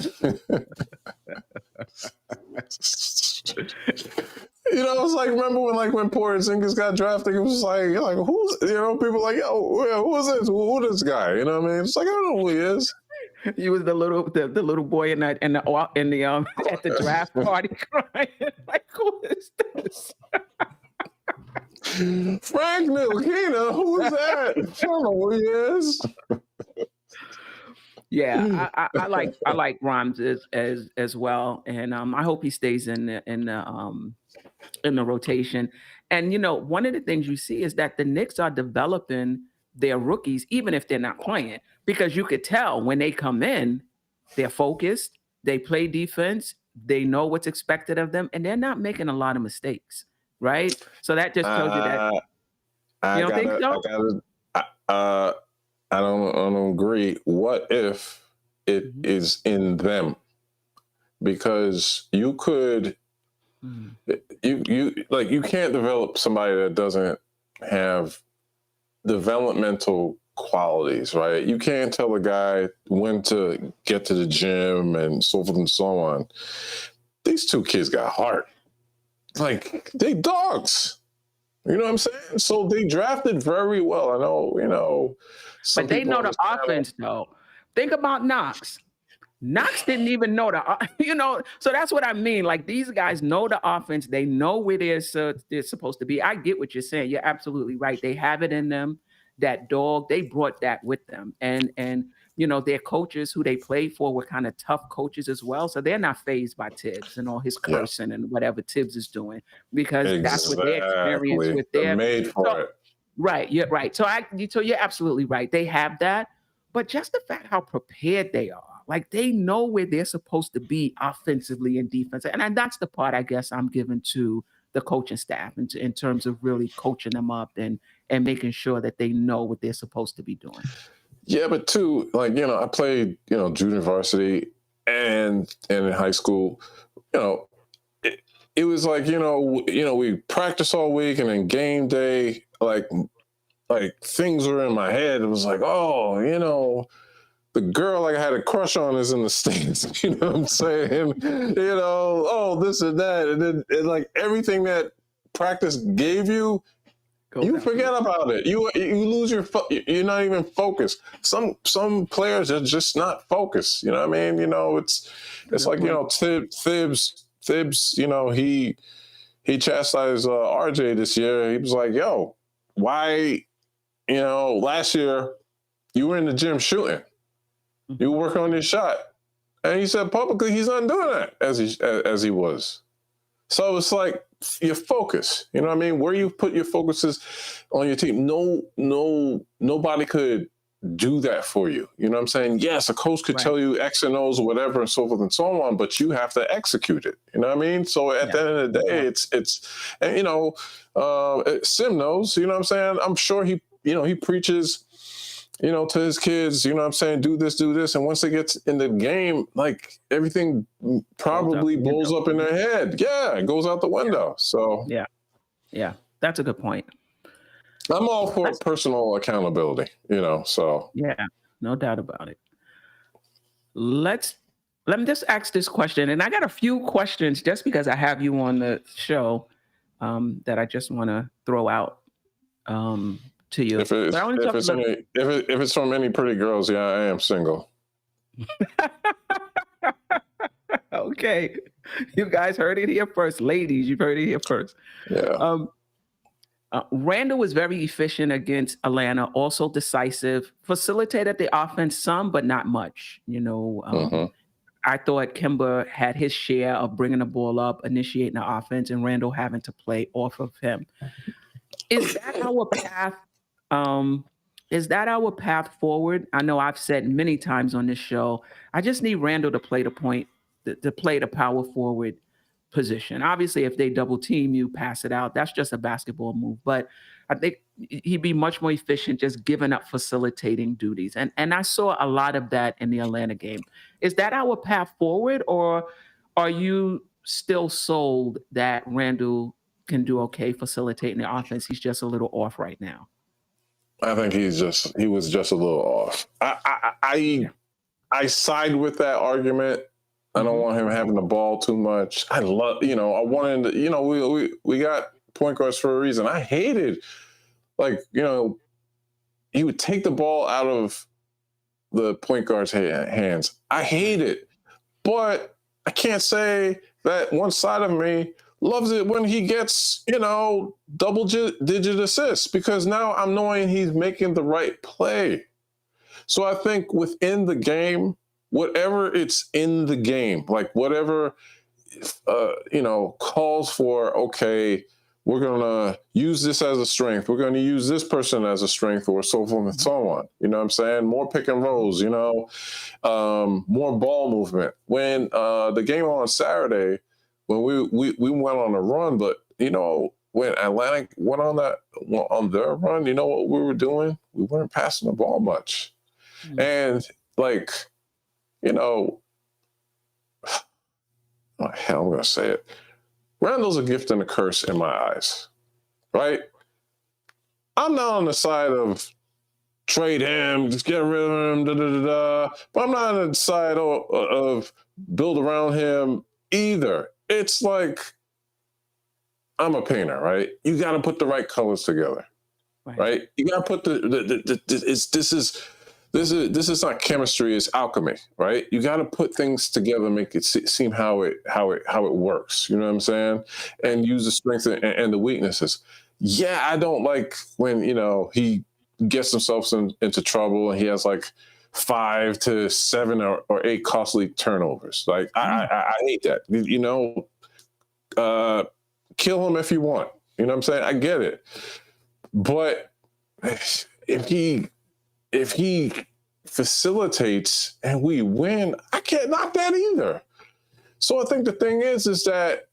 Speaker 5: You know, it's like, remember when Porzingis got drafted, it was like who's, you know, people like, yo, who is this? Who this guy? You know what I mean? It's like, I don't know who he is.
Speaker 1: He was the little boy in the at the draft party crying like, who is this?
Speaker 5: Frank Ntilikina, who is that? I don't know who he is.
Speaker 1: Yeah, I like Grimes as well, and I hope he stays in the rotation. And you know, one of the things you see is that the Knicks are developing their rookies, even if they're not playing, because you could tell when they come in, they're focused, they play defense, they know what's expected of them, and they're not making a lot of mistakes, right? So that just tells you that. You don't think so?
Speaker 5: I don't agree. What if it is in them? Because you could, you can't develop somebody that doesn't have developmental qualities, right? You can't tell a guy when to get to the gym and so forth and so on. These two kids got heart. Like, they dogs. You know what I'm saying? So they drafted very well. I know, you know.
Speaker 1: But they know the offense, though. Think about Knox. Knox didn't even know you know, so that's what I mean. Like, these guys know the offense. They know where they're supposed to be. I get what you're saying. You're absolutely right. They have it in them. That dog, they brought that with them. And you know, their coaches who they played for were kind of tough coaches as well. So they're not fazed by Tibbs and all his cursing and whatever Tibbs is doing, because that's what they experience with their.
Speaker 5: They're made for it.
Speaker 1: Right. You're right. So you're absolutely right. They have that. But just the fact how prepared they are, like they know where they're supposed to be offensively and defensively. And that's the part I guess I'm giving to the coaching staff in terms of really coaching them up and making sure that they know what they're supposed to be doing.
Speaker 5: Yeah, but too, like, you know, I played, you know, junior varsity and in high school, you know, it was like, you know, we practice all week and then game day, like things were in my head. It was like, oh, you know, the girl like I had a crush on is in the States. You know what I'm saying? You know, oh, this and that. And then like everything that practice gave you, you forget about it. You lose you're not even focused. Some players are just not focused. You know what I mean? You know, it's like, you know, Thibs, you know, he chastised RJ this year. He was like, yo, why, you know, last year you were in the gym shooting. You were working on your shot. And he said publicly he's not doing that as he was. So it's like your focus, you know what I mean? Where you put your focuses on your team. Nobody could do that for you. You know what I'm saying? Yes, a coach could tell you X and O's or whatever and so forth and so on, but you have to execute it. You know what I mean? So at the end of the day, it's and you know, Sim knows, you know what I'm saying? I'm sure he preaches, you know, to his kids, you know what I'm saying, do this. And once they get in the game, like everything probably blows up in their head. Yeah, it goes out the window. So
Speaker 1: yeah, that's a good point.
Speaker 5: I'm all for personal accountability, you know, so.
Speaker 1: Yeah, no doubt about it. Let me just ask this question. And I got a few questions just because I have you on the show that I just want to throw out to you.
Speaker 5: If it's from any pretty girls, yeah, I am single.
Speaker 1: Okay. You guys heard it here first. Ladies, you've heard it here first.
Speaker 5: Yeah.
Speaker 1: Randall was very efficient against Atlanta, also decisive, facilitated the offense some, but not much. You know, I thought Kemba had his share of bringing the ball up, initiating the offense, and Randall having to play off of him. Is that our path Is that our path forward? I know I've said many times on this show, I just need Randall to play the point, to play the power forward position. Obviously, if they double team you, pass it out. That's just a basketball move. But I think he'd be much more efficient just giving up facilitating duties. And I saw a lot of that in the Atlanta game. Is that our path forward, or are you still sold that Randall can do okay facilitating the offense? He's just a little off right now.
Speaker 5: I think he was just a little off. I side with that argument. I don't want him having the ball too much. I wanted to, we got point guards for a reason. I hated, he would take the ball out of the point guard's hands. I hate it. But I can't say that one side of me loves it when he gets, double-digit assists, because now I'm knowing he's making the right play. So I think within the game, whatever it's in the game, like whatever, calls for, okay, we're going to use this as a strength. We're going to use this person as a strength, or so forth and so on. You know what I'm saying? More pick and rolls, more ball movement. When the game on Saturday, when we went on a run, but, when Atlanta went on their run, you know what we were doing? We weren't passing the ball much. Mm-hmm. And, I'm going to say it. Randall's a gift and a curse in my eyes, right? I'm not on the side of trade him, just get rid of him, but I'm not on the side of build around him either. It's like, I'm a painter, right? You got to put the right colors together, right? You got to put this is not chemistry, it's alchemy, right? You got to put things together, make it seem how it works. You know what I'm saying? And use the strengths and the weaknesses. Yeah, I don't like when, he gets himself into trouble and he has like 5 to 7 or 8 costly turnovers. Like, I hate that. Kill him if you want. You know what I'm saying? I get it. But if he facilitates and we win, I can't knock that either. So I think the thing is that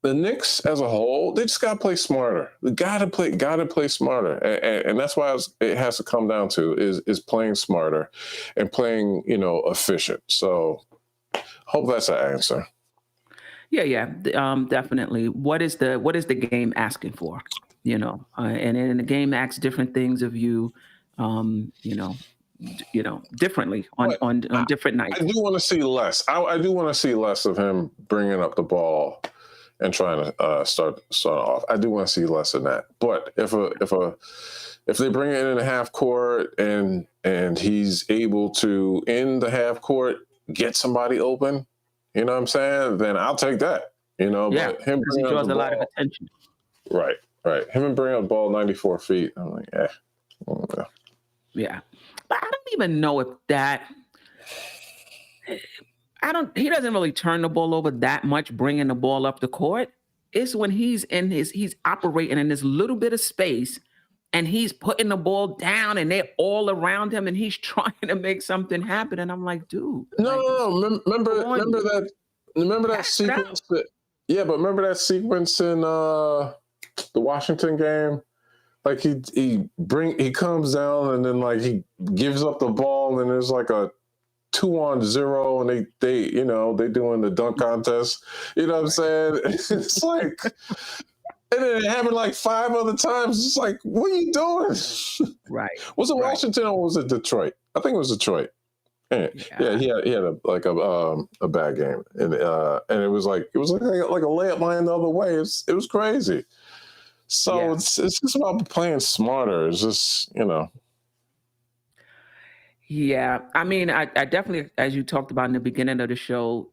Speaker 5: the Knicks as a whole, they just got to play smarter. They got to play smarter. And that's why it has to come down to is playing smarter and playing, efficient. So hope that's an answer.
Speaker 1: Yeah, definitely. What is the game asking for? And then the game asks different things of you, differently on different nights.
Speaker 5: I do want to see less. I do want to see less of him bringing up the ball and trying to start off. I do want to see less of that. But if they bring it in the half court and he's able to, in the half court, get somebody open, you know what I'm saying? Then I'll take that.
Speaker 1: Yeah,
Speaker 5: but him
Speaker 1: because he draws a lot of attention.
Speaker 5: Right. Him and bringing up the ball 94 feet. I'm like,
Speaker 1: Yeah. But I don't even know if that. He doesn't really turn the ball over that much, bringing the ball up the court. It's when he's operating in this little bit of space and he's putting the ball down and they're all around him and he's trying to make something happen. And I'm like, dude.
Speaker 5: No. Remember that sequence? But remember that sequence in the Washington game? Like he comes down and then like he gives up the ball and there's like a 2-on-0 and they doing the dunk contest. You know what I'm saying? It's like, and then it happened like 5 other times. It's like, what are you doing?
Speaker 1: Right.
Speaker 5: Was it Washington or was it Detroit? I think it was Detroit. Yeah, he had a bad game, and it was like a layup line the other way. It was crazy. So it's just about playing smarter. It's just
Speaker 1: Yeah, I mean, I definitely, as you talked about in the beginning of the show,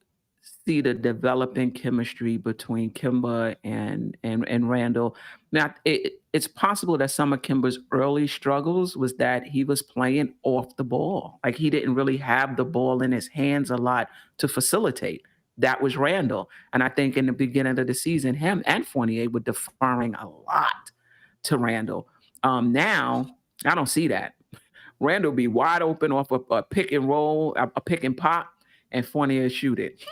Speaker 1: see the developing chemistry between Kemba and Randall. Now, it's possible that some of Kemba's early struggles was that he was playing off the ball. Like he didn't really have the ball in his hands a lot to facilitate. That was Randall. And I think in the beginning of the season, him and Fournier were deferring a lot to Randall. Now, I don't see that. Randall be wide open off a pick and roll, a pick and pop, and Fournier shoot it.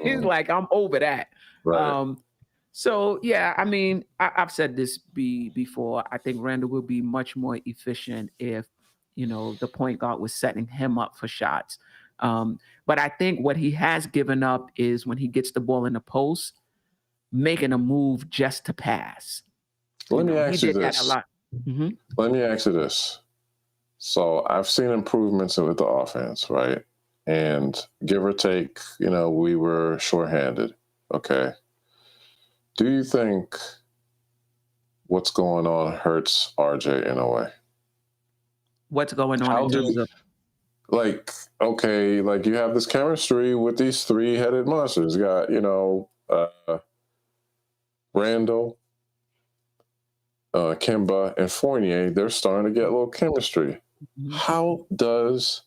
Speaker 1: He's like, I'm over that.
Speaker 5: Right.
Speaker 1: So yeah, I mean, I've said this before. I think Randall will be much more efficient if the point guard was setting him up for shots. But I think what he has given up is when he gets the ball in the post, making a move just to pass.
Speaker 5: Let me
Speaker 1: He
Speaker 5: ask you
Speaker 1: did that a
Speaker 5: this.
Speaker 1: lot. Mhm.
Speaker 5: Let me ask you this. So I've seen improvements with the offense, right? And give or take, we were shorthanded. Okay. Do you think what's going on hurts RJ in a way?
Speaker 1: What's going on
Speaker 5: How
Speaker 1: in terms of
Speaker 5: like you have this chemistry with these three-headed monsters. You got, Randall, Kemba, and Fournier. They're starting to get a little chemistry.
Speaker 1: Mhm.
Speaker 5: How does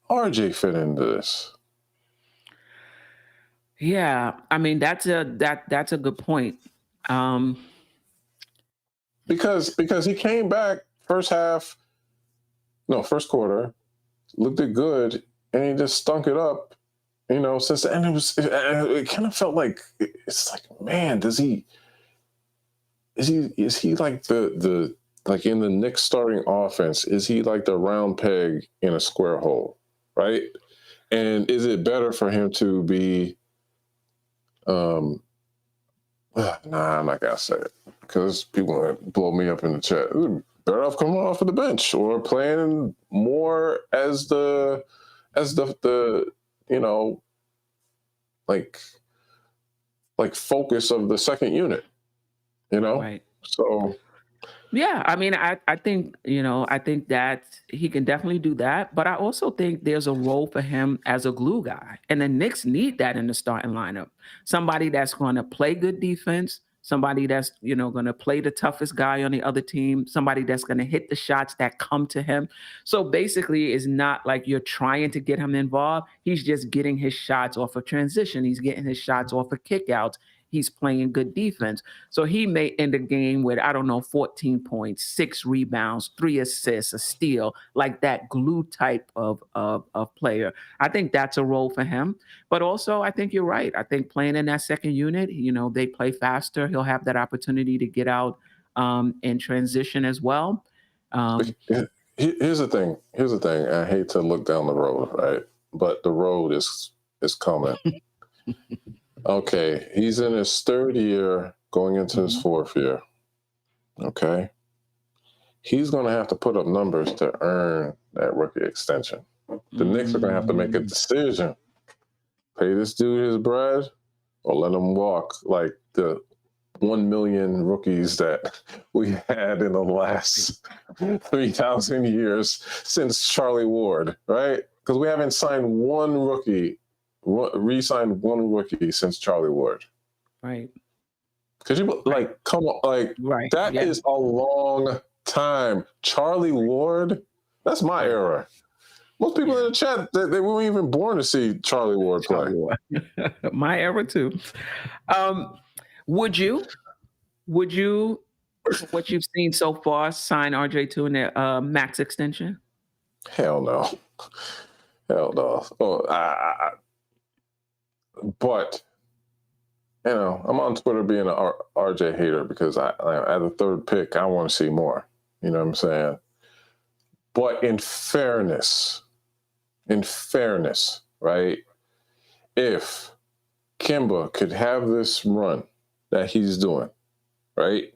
Speaker 5: RJ fit into this?
Speaker 1: Yeah, I mean that's a good point.
Speaker 5: Because he came back first quarter, looked it good, and he just stunk it up. Since the end, it kind of felt like it's like, man, is he like the like in the Knicks starting offense? Is he like the round peg in a square hole, right? And is it better for him to be? Nah, I'm not gonna say it because people are gonna blow me up in the chat. Better off coming off of the bench or playing more as the like focus of the second unit,
Speaker 1: Right.
Speaker 5: So
Speaker 1: Yeah, I mean, I think I think that he can definitely do that, but I also think there's a role for him as a glue guy, and the Knicks need that in the starting lineup. Somebody that's going to play good defense, somebody that's going to play the toughest guy on the other team, somebody that's going to hit the shots that come to him. So basically, it's not like you're trying to get him involved. He's just getting his shots off of transition. He's getting his shots off of kickouts. He's playing good defense. So he may end the game with, I don't know, 14 points, 6 rebounds, 3 assists, a steal, like that glue type of player. I think that's a role for him. But also, I think you're right. I think playing in that second unit, they play faster. He'll have that opportunity to get out in transition as well.
Speaker 5: Here's the thing. I hate to look down the road, right? But the road is coming. Okay, he's in his third year, going into his fourth year. Okay, he's going to have to put up numbers to earn that rookie extension. The Knicks are going to have to make a decision: pay this dude his bread, or let him walk like the 1 million rookies that we had in the last 3,000 years since Charlie Ward, right? Because we haven't signed one rookie. Re-signed one rookie since Charlie Ward.
Speaker 1: Right.
Speaker 5: Because come on,
Speaker 1: right.
Speaker 5: That is a long time. Charlie Ward, that's my era. Most people in the chat, they weren't even born to see Charlie Ward play.
Speaker 1: My era too. Would you, what you've seen so far, sign RJ2 in their max extension?
Speaker 5: Hell no. Oh, but I'm on Twitter being an RJ hater because at the third pick, I want to see more. You know what I'm saying? But in fairness, right? If Kemba could have this run that he's doing, right?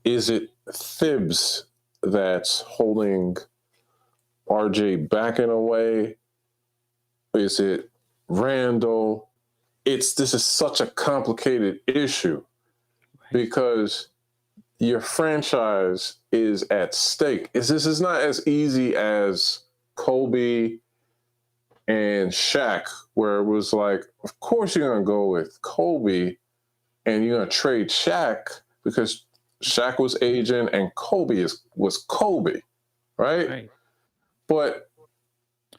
Speaker 5: Is it Thibs that's holding RJ back in a way? Is it Randall? This is such a complicated issue because your franchise is at stake. This is not as easy as Kobe and Shaq, where it was like, of course you're going to go with Kobe and you're going to trade Shaq because Shaq was aging and Kobe was Kobe, right? But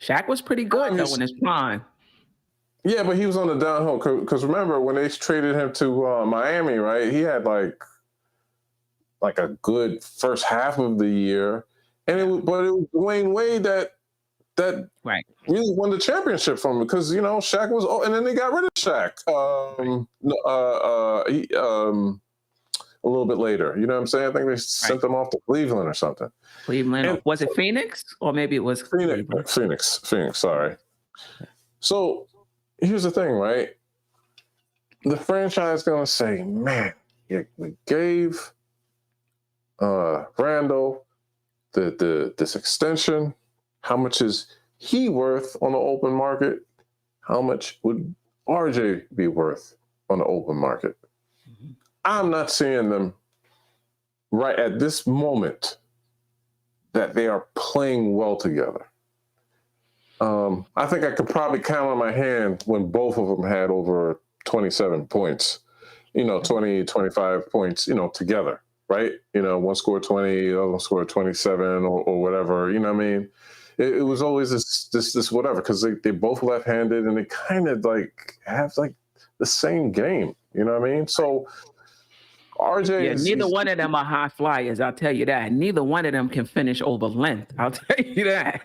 Speaker 1: Shaq was pretty good though in his prime.
Speaker 5: Yeah, but he was on the downhill because remember when they traded him to Miami, right? He had like like a good first half of the year, but it was Dwayne Wade that
Speaker 1: Right.
Speaker 5: really won the championship from him because Shaq was, and then they got rid of Shaq. A little bit later, you know what I'm saying? I think they sent them off to Cleveland or something.
Speaker 1: Cleveland,
Speaker 5: And
Speaker 1: was it Phoenix or maybe it was Cleveland?
Speaker 5: Phoenix. Sorry. So here's the thing, right? The franchise gonna say, man, we gave Randall this extension. How much is he worth on the open market? How much would RJ be worth on the open market? Mm-hmm. I'm not seeing them right at this moment that they are playing well together. I think I could probably count on my hand when both of them had over 27 points, 20, 25 points, together, right? One scored 20, the other one scored 27 or whatever, you know what I mean? It was always this whatever, because they both left-handed and they kind of like have like the same game, you know what I mean? So RJ
Speaker 1: neither one of them are high flyers, I'll tell you that. Neither one of them can finish over length, I'll tell you that.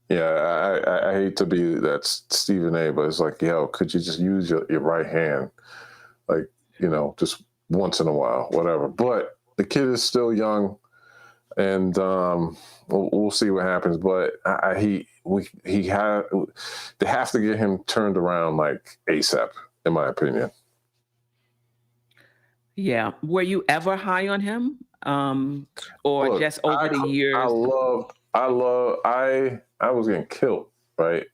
Speaker 5: Yeah, I hate to be that Stephen A, but it's like, could you just use your right hand? Like, just once in a while, whatever. But the kid is still young, and we'll see what happens. But they have to get him turned around like ASAP, in my opinion.
Speaker 1: Yeah. Were you ever high on him? Or look, just over the years?
Speaker 5: I was getting killed, right?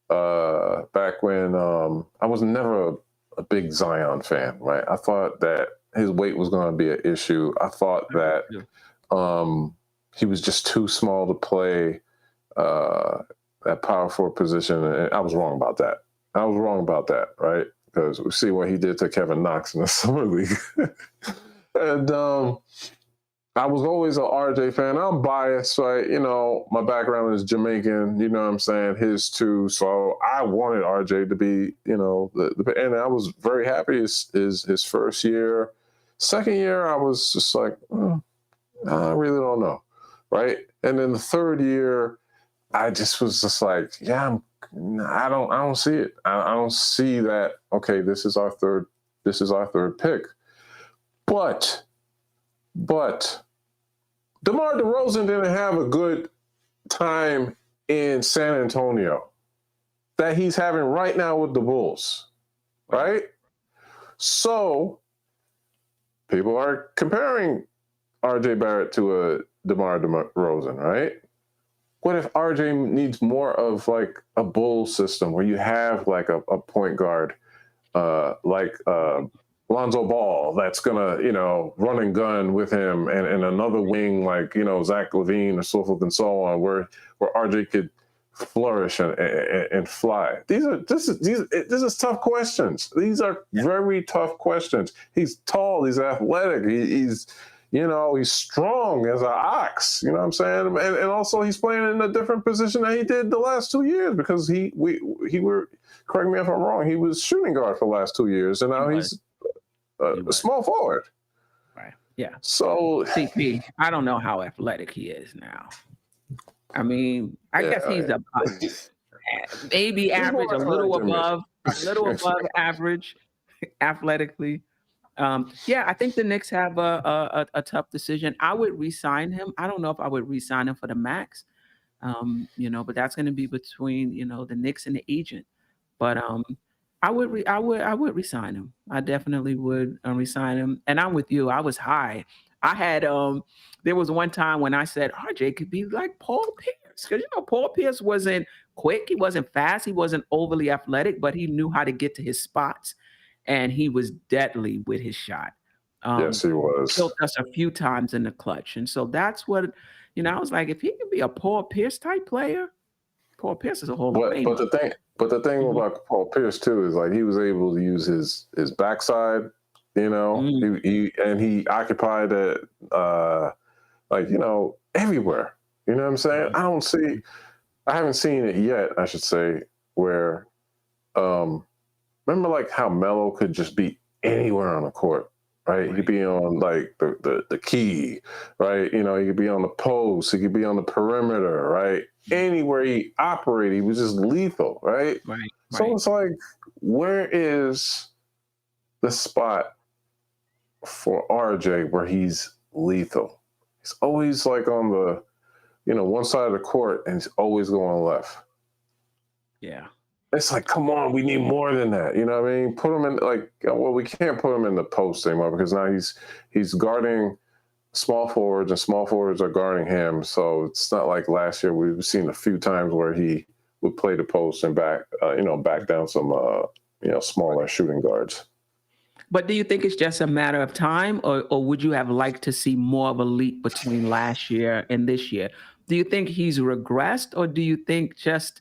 Speaker 5: Back when I was never a big Zion fan, right? I thought that his weight was going to be an issue. I thought that he was just too small to play that power forward position, and I was wrong about that. Right? Because we see what he did to Kevin Knox in the summer league, and I was always an RJ fan. I'm biased, right? My background is Jamaican, you know what I'm saying? His too. So I wanted RJ to be, and I was very happy his first year. Second year, I was just like, I really don't know, right? And then the third year, I just was just like, I don't see it. I don't see that. Okay, this is our third pick, but DeMar DeRozan didn't have a good time in San Antonio that he's having right now with the Bulls, right? So people are comparing RJ Barrett to a DeMar DeRozan, right? What if RJ needs more of like a Bulls system where you have like a point guard like Lonzo Ball that's gonna, run and gun with him, and another wing like, Zach LaVine or so forth and so on, where RJ could flourish and fly. This is tough questions. These are very tough questions. He's tall, he's athletic, he's strong as an ox, you know what I'm saying? And also he's playing in a different position than he did the last 2 years, because he were, correct me if I'm wrong, he was shooting guard for the last 2 years, and now he's a small forward.
Speaker 1: Right. Yeah.
Speaker 5: So
Speaker 1: CP, I don't know how athletic he is now. I mean, I guess he's maybe average, a little above average athletically. I think the Knicks have a tough decision. I would re-sign him. I don't know if I would re-sign him for the max, but that's going to be between the Knicks and the agent. But I would re-sign him. I definitely would re-sign him. And I'm with you. I was high. I had there was one time when I said RJ could be like Paul Pierce, because Paul Pierce wasn't quick, he wasn't fast, he wasn't overly athletic, but he knew how to get to his spots, and he was deadly with his shot.
Speaker 5: Yes, he was.
Speaker 1: Killed us a few times in the clutch, and so that's what I was like. If he could be a Paul Pierce type player, Paul Pierce is a whole.
Speaker 5: But the thing about Paul Pierce too is like he was able to use his backside. He occupied it everywhere. You know what I'm saying? I haven't seen it yet, I should say, where remember like how Melo could just be anywhere on the court. right? He could be on like the key, right? You know, he could be on the post, he could be on the perimeter, right? Anywhere he operated, he was just lethal, right?
Speaker 1: Right.
Speaker 5: So it's like, where is the spot for RJ where he's lethal? He's always like on the, one side of the court, and he's always going left.
Speaker 1: Yeah.
Speaker 5: It's like, come on, we need more than that. You know what I mean? Put him in we can't put him in the post anymore because now he's guarding small forwards, and small forwards are guarding him. So it's not like last year. We've seen a few times where he would play the post and back down some smaller shooting guards.
Speaker 1: But do you think it's just a matter of time, or would you have liked to see more of a leap between last year and this year? Do you think he's regressed, or do you think just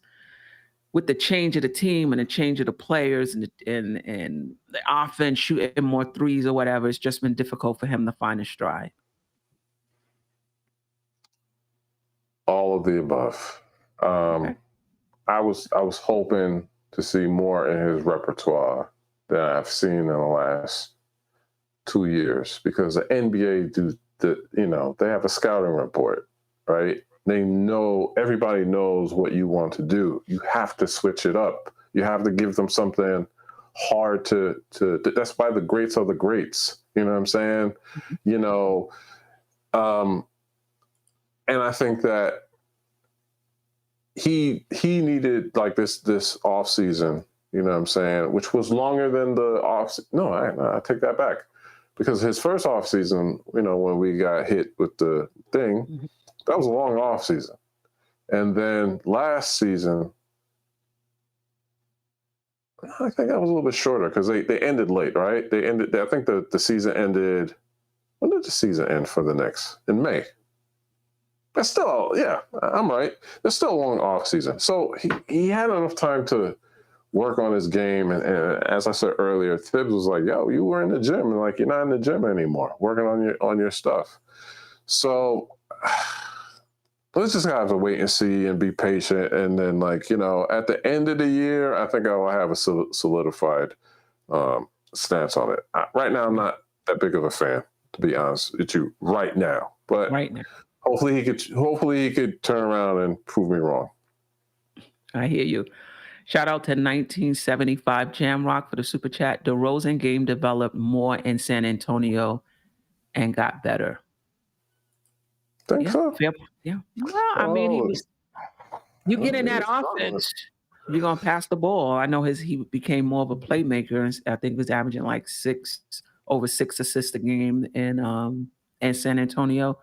Speaker 1: with the change of the team and the change of the players and the offense shooting more threes or whatever, it's just been difficult for him to find a stride?
Speaker 5: All of the above.
Speaker 1: Okay.
Speaker 5: I was hoping to see more in his repertoire than I've seen in the last 2 years, because the NBA they have a scouting report, right? They know, everybody knows what you want to do. You have to switch it up. You have to give them something hard to that's why the greats are the greats. You know what I'm saying? And I think that he needed like this off season, you know what I'm saying, which was longer than the off. No, I take that back, because his first off season, when we got hit with the thing, that was a long off season. And then last season, I think that was a little bit shorter because they ended late, right? I think the season ended. When did the season end for the Knicks? In May. That's still, yeah, I'm right. There's still a long off season. So he had enough time to work on his game. And as I said earlier, Thibs was like, yo, you were in the gym, and like, you're not in the gym anymore, working on your stuff. So let's just have to wait and see and be patient. And then, at the end of the year, I think I will have a solidified stance on it. Right now, I'm not that big of a fan, to be honest with you, right now. But
Speaker 1: right now,
Speaker 5: hopefully he could turn around and prove me wrong.
Speaker 1: I hear you. Shout out to 1975 Jamrock for the super chat. DeRozan game developed more in San Antonio and got better.
Speaker 5: Think so?
Speaker 1: Yeah. Well, I mean, you get in that offense, you're gonna pass the ball. I know he became more of a playmaker. I think he was averaging like over 6 assists a game in San Antonio.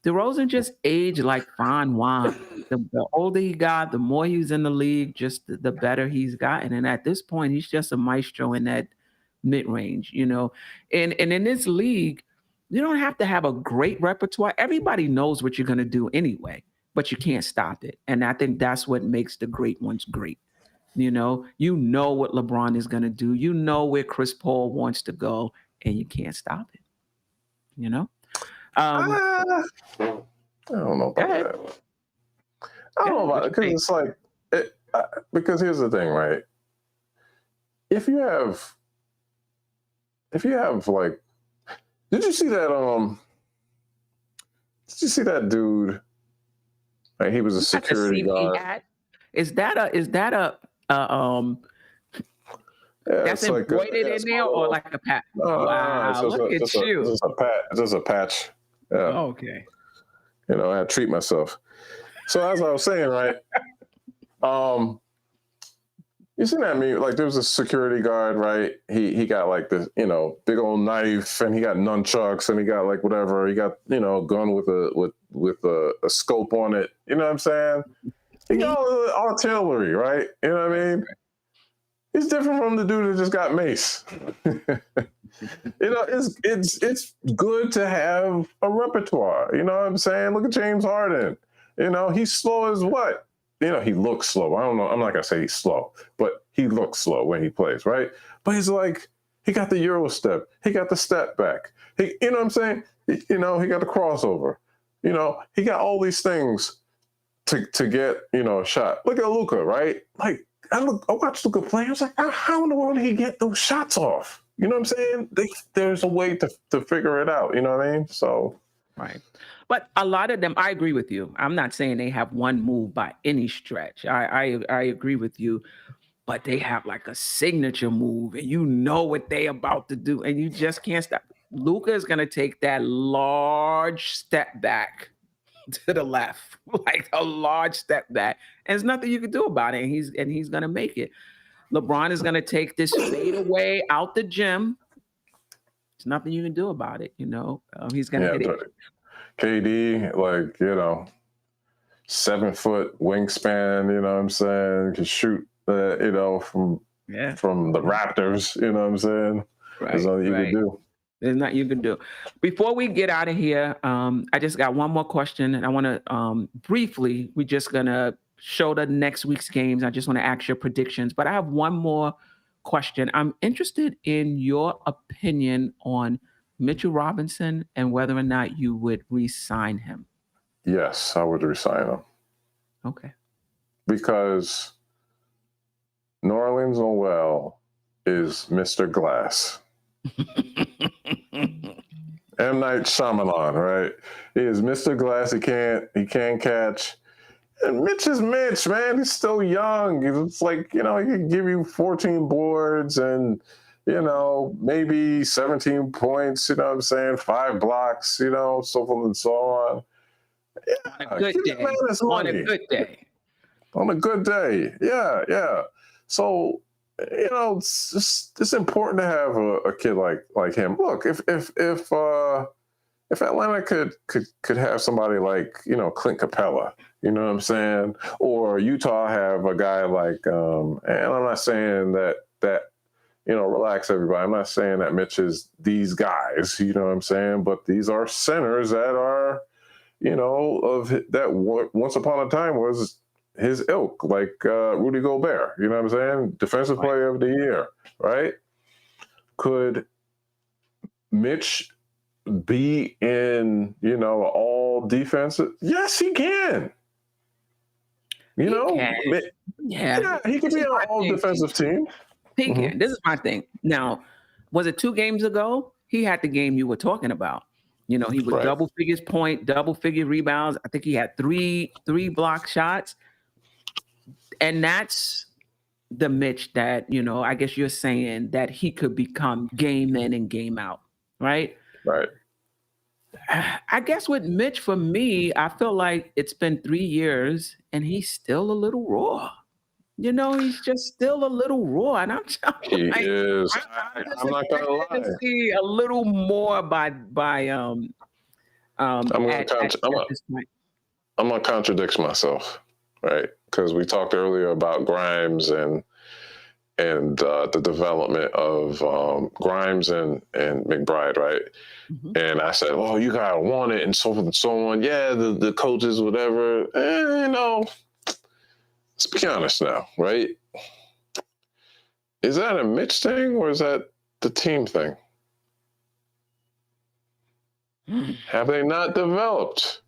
Speaker 1: DeRozan just aged like fine wine. The older he got, the more he was in the league, just the better he's gotten. And at this point, he's just a maestro in that mid-range, And in this league, you don't have to have a great repertoire. Everybody knows what you're going to do anyway, but you can't stop it. And I think that's what makes the great ones great. You know what LeBron is going to do. You know where Chris Paul wants to go, and you can't stop it.
Speaker 5: I don't know about that. I don't know about it, because it's like, because here's the thing, right? If you have like, did you see that dude? Like, he was a security guard.
Speaker 1: Is that a
Speaker 5: Yeah,
Speaker 1: that's embroidered in there, or like a patch? Wow, look at you.
Speaker 5: Just a patch. Yeah.
Speaker 1: Oh, okay.
Speaker 5: I had to treat myself. So as I was saying, right? You seen that meme? Like, there was a security guard, right? He got like this, big old knife, and he got nunchucks, and he got like whatever. He got a gun with a scope on it. You know what I'm saying? He got all the artillery, right? You know what I mean? He's different from the dude that just got mace. It's good to have a repertoire. You know what I'm saying? Look at James Harden. He's slow as what? He looks slow. I don't know. I'm not gonna say he's slow, but he looks slow when he plays, right? But he's like, he got the Euro step. He got the step back. You know what I'm saying? He got the crossover. He got all these things to get, a shot. Look at Luka, right? Like, I watched Luka play. I was like, how in the world did he get those shots off? You know what I'm saying? There's a way to figure it out. You know what I mean? So.
Speaker 1: Right. But a lot of them, I agree with you. I'm not saying they have one move by any stretch. I agree with you, but they have like a signature move, and you know what they about to do, and you just can't stop. Luka is gonna take that large step back to the left, like a large step back, and there's nothing you can do about it. And he's gonna make it. LeBron is gonna take this fade away out the gym. There's nothing you can do about it. He's gonna hit it.
Speaker 5: KD, like, 7-foot wingspan, you know what I'm saying? Can shoot, from the Raptors, you know what I'm saying?
Speaker 1: Right,
Speaker 5: There's nothing you can do.
Speaker 1: There's nothing you can do. Before we get out of here, I just got one more question, and I want to briefly, we're just going to show the next week's games. I just want to ask your predictions, but I have one more question. I'm interested in your opinion on Mitchell Robinson and whether or not you would re-sign him.
Speaker 5: Yes, I would re-sign him.
Speaker 1: Okay.
Speaker 5: Because Nerlens Noel is Mr. Glass. M. Night Shyamalan, right? He is Mr. Glass. He can't catch. And Mitch is Mitch, man. He's still young. It's like, he can give you 14 boards and, maybe 17 points, you know what I'm saying? 5 blocks, so forth and so on.
Speaker 1: Yeah, on a good day. On a good day.
Speaker 5: On a good day. Yeah. So, it's important to have a kid like him. Look, if Atlanta could have somebody like, Clint Capella, you know what I'm saying? Or Utah have a guy like, and I'm not saying that, relax everybody. I'm not saying that Mitch is these guys, you know what I'm saying? But these are centers that are, of that once upon a time was his ilk, like Rudy Gobert, you know what I'm saying? Defensive Player of the Year, right? Could Mitch be in, all defensive? Yes, he can. He can be on an all defensive team.
Speaker 1: He can. This is my thing. Now, was it 2 games ago? He had the game you were talking about. He was double figures point, double figure rebounds. I think he had three block shots. And that's the Mitch that, I guess you're saying that he could become game in and game out, right?
Speaker 5: Right.
Speaker 1: I guess with Mitch, for me, I feel like it's been 3 years and he's still a little raw. He's just still a little raw. And
Speaker 5: he is. I'm not going to lie.
Speaker 1: To see a little more by
Speaker 5: I'm going to contradict myself, right? Because we talked earlier about Grimes and the development of Grimes and McBride, right? Mm-hmm. And I said, "Oh, you gotta want it," and so forth and so on. Yeah, the coaches, whatever. Let's be honest now, right? Is that a Mitch thing or is that the team thing? Have they not developed?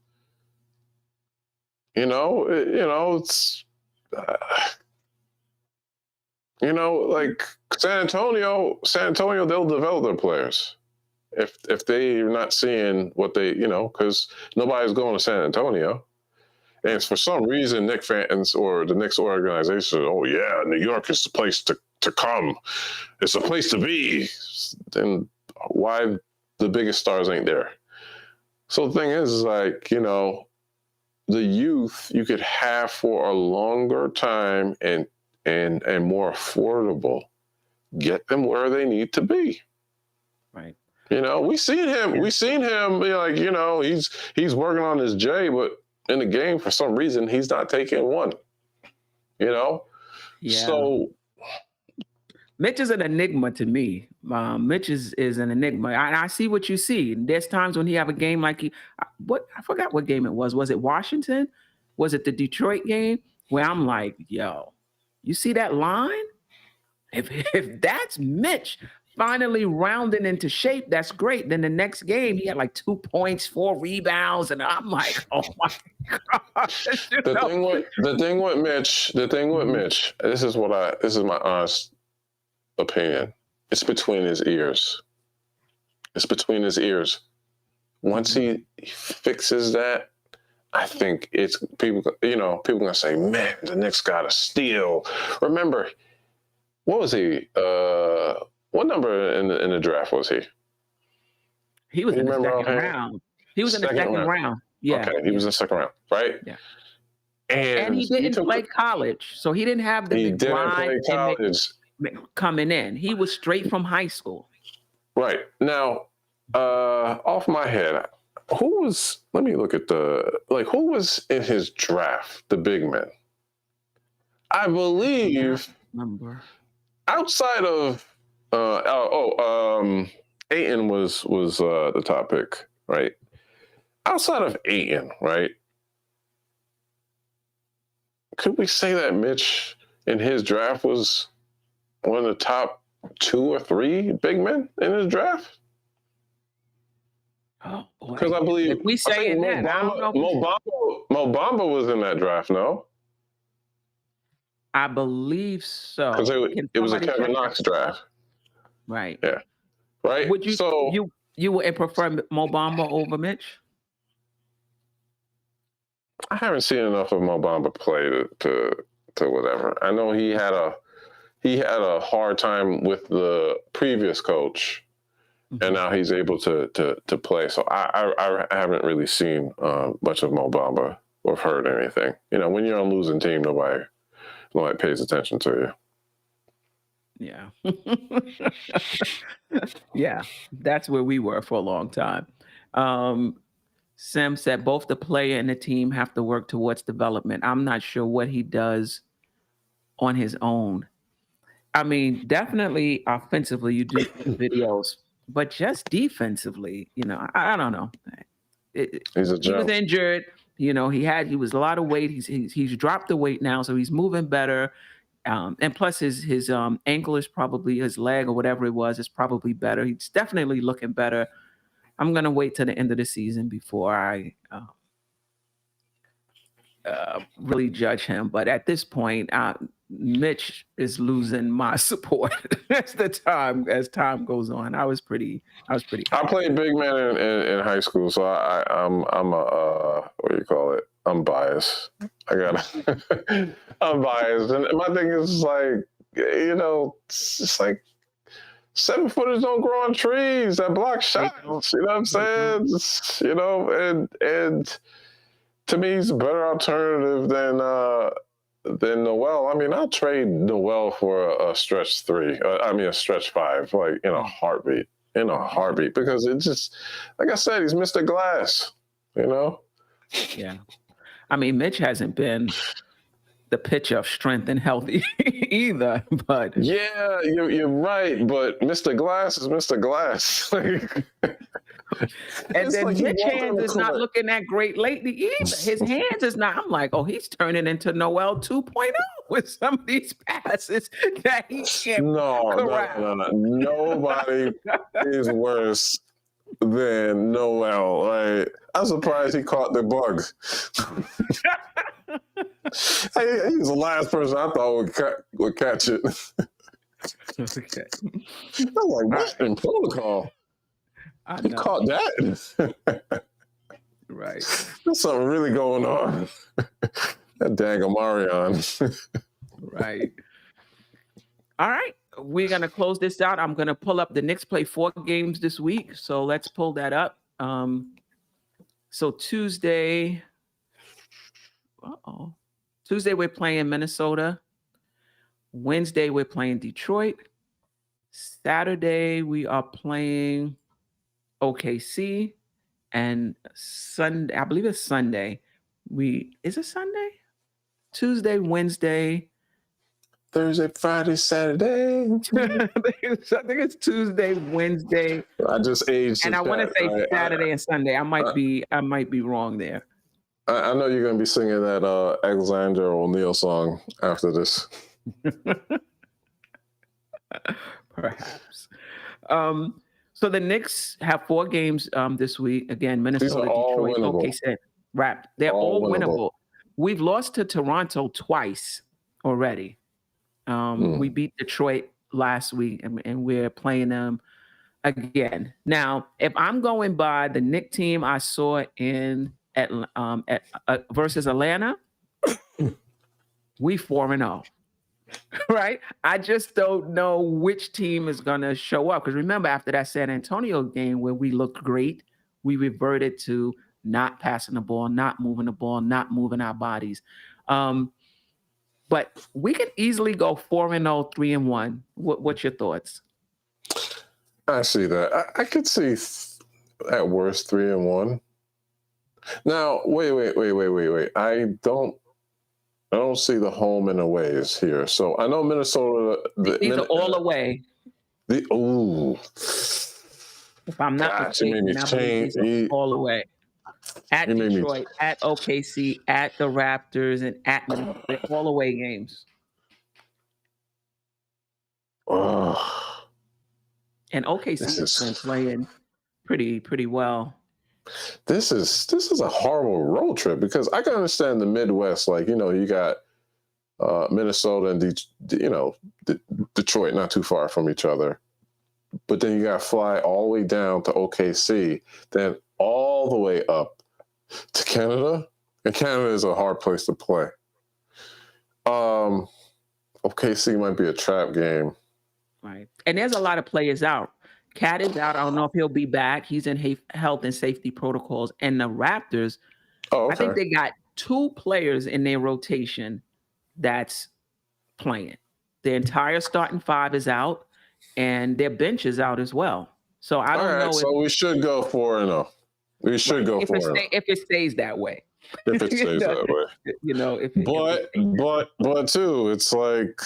Speaker 5: It's like San Antonio, they'll develop their players if they're not seeing what they, because nobody's going to San Antonio. And for some reason, Knicks fans or the Knicks organization, oh yeah, New York is the place to come. It's a place to be. Then why the biggest stars ain't there? So the thing is like, the youth you could have for a longer time and more affordable, get them where they need to be.
Speaker 1: Right.
Speaker 5: We seen him be like, he's working on his J, but in the game, for some reason, he's not taking one. Yeah. So
Speaker 1: Mitch is an enigma to me. Mitch is an enigma. I see what you see. There's times when he have a game like I forgot what game it was. Was it Washington? Was it the Detroit game? Where I'm like, yo, you see that line? If that's Mitch finally rounding into shape, that's great. Then the next game, he had like 2 points, 4 rebounds, and I'm like, oh my god.
Speaker 5: The thing with Mitch, this is my honest opinion. it's between his ears. It's between his ears. Once he fixes that, I think it's people gonna say, man, the Knicks got a steal. Remember, what was he? What number in the draft was he?
Speaker 1: He was in the second round. He was in the second round. Yeah.
Speaker 5: Okay, he was in the second round, right?
Speaker 1: Yeah.
Speaker 5: And
Speaker 1: he didn't play college, so he didn't have the
Speaker 5: play college
Speaker 1: coming in. He was straight from high school.
Speaker 5: Right. Now, off my head, who was in his draft, the big men? I believe outside of Ayton was the top pick, right? Outside of Ayton, right? Could we say that Mitch in his draft was one of the top 2 or 3 big men in his draft? Because I believe
Speaker 1: if we say it then, I don't know.
Speaker 5: Mo Bamba was in that draft, no?
Speaker 1: I believe so.
Speaker 5: Because it was a Kevin Knox draft.
Speaker 1: Right.
Speaker 5: Yeah. Right?
Speaker 1: Would you would prefer Mo Bamba over Mitch?
Speaker 5: I haven't seen enough of Mo Bamba play to whatever. I know he had a hard time with the previous coach, and now he's able to play. So I haven't really seen much of Mo Bamba or heard anything. When you're on a losing team, nobody pays attention to you.
Speaker 1: Yeah. Yeah, that's where we were for a long time. Sam said both the player and the team have to work towards development. I'm not sure what he does on his own. I mean, definitely offensively, you do videos, but just defensively, I don't know.
Speaker 5: He's a joke.
Speaker 1: He was injured. He was a lot of weight. He's dropped the weight now, so he's moving better. And plus his ankle is probably, his leg or whatever it was, is probably better. He's definitely looking better. I'm going to wait till the end of the season before I really judge him. But at this point, Mitch is losing my support as time goes on. I was pretty.
Speaker 5: I played big man in high school, so I'm a what do you call it? I'm biased. I'm biased, and my thing is it's just like 7-footers don't grow on trees that block shots. You know what I'm saying? And to me, he's a better alternative than Noel. I mean, I'll trade Noel for a stretch 3. A stretch 5, in a heartbeat. Because it's just, like I said, he's Mr. Glass.
Speaker 1: Yeah. I mean, Mitch hasn't been the pitch of strength and healthy either, but
Speaker 5: yeah, you're right. But Mr. Glass is Mr. Glass.
Speaker 1: And then Mitch's hands is not looking that great lately either. His hands is not. I'm like, he's turning into Noel 2.0 with some of these passes that he can't.
Speaker 5: No. Nobody is worse than Noel. Right? I'm surprised he caught the bug. He was the last person I thought would catch it.
Speaker 1: Okay.
Speaker 5: I was like, what in protocol? You caught that?
Speaker 1: Right.
Speaker 5: There's something really going on. That dang Omarion.
Speaker 1: Right. All right. We're going to close this out. I'm going to pull up the Knicks play 4 games this week. So let's pull that up. So Tuesday, we're playing Minnesota. Wednesday, we're playing Detroit. Saturday, we are playing OKC. And Sunday, I believe it's Sunday. Is it Sunday? Tuesday, Wednesday.
Speaker 5: Thursday, Friday, Saturday.
Speaker 1: I think it's Tuesday, Wednesday.
Speaker 5: I just aged.
Speaker 1: And I want to say Saturday and Sunday. I might be wrong there.
Speaker 5: I know you're going to be singing that Alexander O'Neal song after this.
Speaker 1: Perhaps. So the Knicks have 4 games this week. Again, Minnesota, Detroit, OKC. Right. They're all winnable. We've lost to Toronto twice already. We beat Detroit last week, and we're playing them again. Now, if I'm going by the Knicks team I saw versus Atlanta, we 4-0. Right? I just don't know which team is going to show up. Because remember, after that San Antonio game where we looked great, we reverted to not passing the ball, not moving the ball, not moving our bodies. But we could easily go 4-0, 3-1. What's your thoughts?
Speaker 5: I see that. I could see at worst 3-1. Now, wait. I don't see the home and aways here. So I know Minnesota.
Speaker 1: These are all away.
Speaker 5: If
Speaker 1: I'm not mistaken, all away. At Detroit, at OKC, at the Raptors, and at Minnesota. They're all away games. And OKC has been playing pretty well.
Speaker 5: This is a horrible road trip because I can understand the Midwest, like, you got Minnesota and Detroit not too far from each other, but then you got to fly all the way down to OKC, then all the way up to Canada, and Canada is a hard place to play. OKC might be a trap game,
Speaker 1: right? And there's a lot of players out. Cat is out. I don't know if he'll be back. He's in health and safety protocols. And the Raptors, I think they got 2 players in their rotation that's playing. The entire starting 5 is out, and their bench is out as well. So I don't know.
Speaker 5: So we should go 4-0. We should go 4-0
Speaker 1: if it stays that way.
Speaker 5: If it stays that way, but too, it's like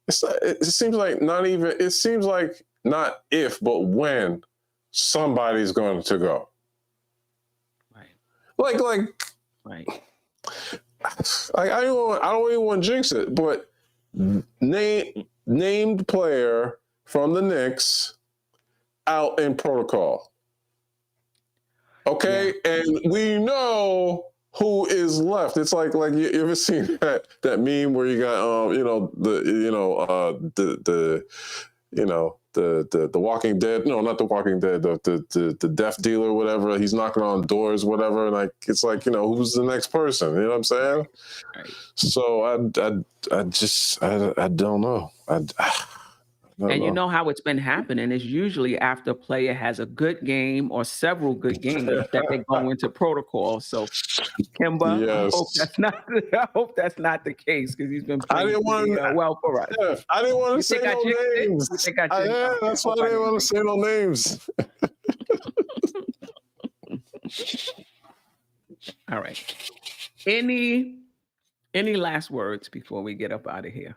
Speaker 5: it seems like not even. It seems like. Not if, but when somebody's going to go.
Speaker 1: Right.
Speaker 5: Like,
Speaker 1: right.
Speaker 5: I don't even want to jinx it, but named player from the Knicks out in protocol. Okay, yeah. And we know who is left. It's like you ever seen that meme where you got the Walking Dead, no, not the Walking Dead, the death dealer, whatever. He's knocking on doors, whatever. And like, it's like, who's the next person? You know what I'm saying?
Speaker 1: Right.
Speaker 5: So I don't know.
Speaker 1: And you know how it's been happening is usually after a player has a good game or several good games that they go into protocol. So Kemba,
Speaker 5: yes.
Speaker 1: I hope that's not the case because he's been playing well for us.
Speaker 5: Yeah, I didn't want to say no names. That's why I didn't want to say no names.
Speaker 1: All right. Any last words before we get up out of here?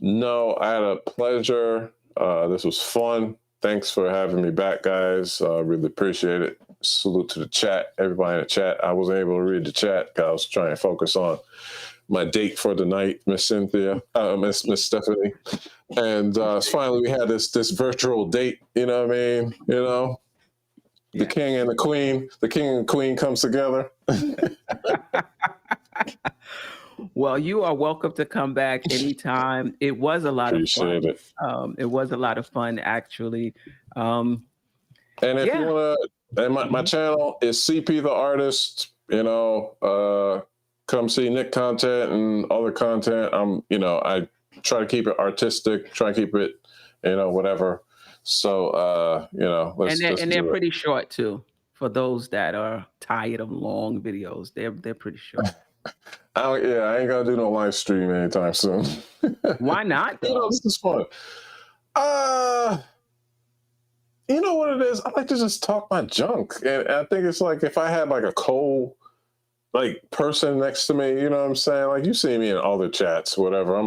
Speaker 5: No, I had a pleasure. This was fun. Thanks for having me back, guys. Really appreciate it. Salute to the chat, everybody in the chat. I wasn't able to read the chat because I was trying to focus on my date for the night, Miss Cynthia, Miss Stephanie. And finally we had this virtual date, you know what I mean? The king and the queen comes together.
Speaker 1: Well, you are welcome to come back anytime. It was a lot of fun.
Speaker 5: Appreciate it.
Speaker 1: It was a lot of fun, actually.
Speaker 5: And if you want to, and my channel is CP the Artist. Come see Nick content and other content. I try to keep it artistic. Try to keep it, whatever. So,
Speaker 1: they're pretty short too. For those that are tired of long videos, they're pretty short.
Speaker 5: I ain't gonna do no live stream anytime soon.
Speaker 1: Why not?
Speaker 5: This is fun. You know what it is? I like to just talk my junk, and I think it's like if I had like a person next to me, you know what I'm saying? Like you see me in other chats, whatever.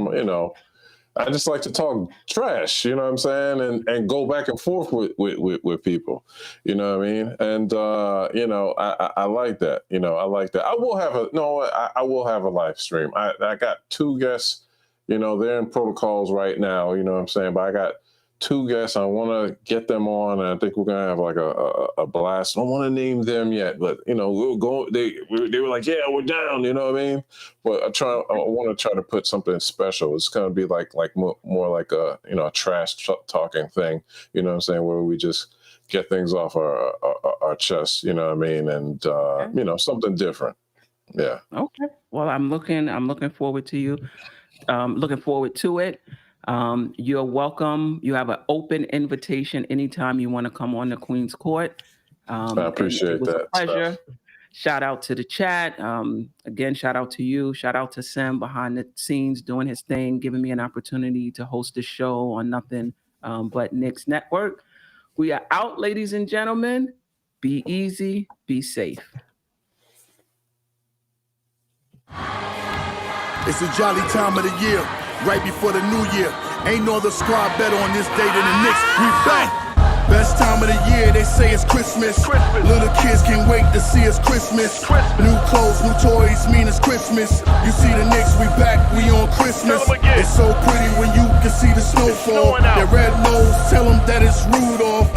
Speaker 5: I just like to talk trash, you know what I'm saying, and go back and forth with people, you know what I mean? And I like that, I like that. I will have a live stream. I got 2 guests, they're in protocols right now, you know what I'm saying, but I got 2 guests. I want to get them on, and I think we're gonna have like a blast. I don't want to name them yet, but we'll go. They were like, yeah, we're down. You know what I mean? But I want to try to put something special. It's gonna be like more like a a trash talking thing. You know what I'm saying? Where we just get things off our chest. You know what I mean? And something different. Yeah.
Speaker 1: Okay. Well, I'm looking forward to you. Looking forward to it. You're welcome. You have an open invitation anytime you want to come on the Queen's Court.
Speaker 5: I appreciate
Speaker 1: it was
Speaker 5: that.
Speaker 1: A pleasure. Stuff. Shout out to the chat. Again, shout out to you. Shout out to Sim behind the scenes doing his thing, giving me an opportunity to host the show on nothing but Knicks Network. We are out, ladies and gentlemen. Be easy. Be safe.
Speaker 2: It's a jolly time of the year, right before the new year. Ain't no other squad better on this day than the Knicks. We back. Best time of the year, they say it's Christmas. Little kids can't wait to see us Christmas. New clothes, new toys, mean it's Christmas. You see the Knicks, we back, we on Christmas. It's so pretty when you can see the snowfall. Their red nose, tell them that it's Rudolph.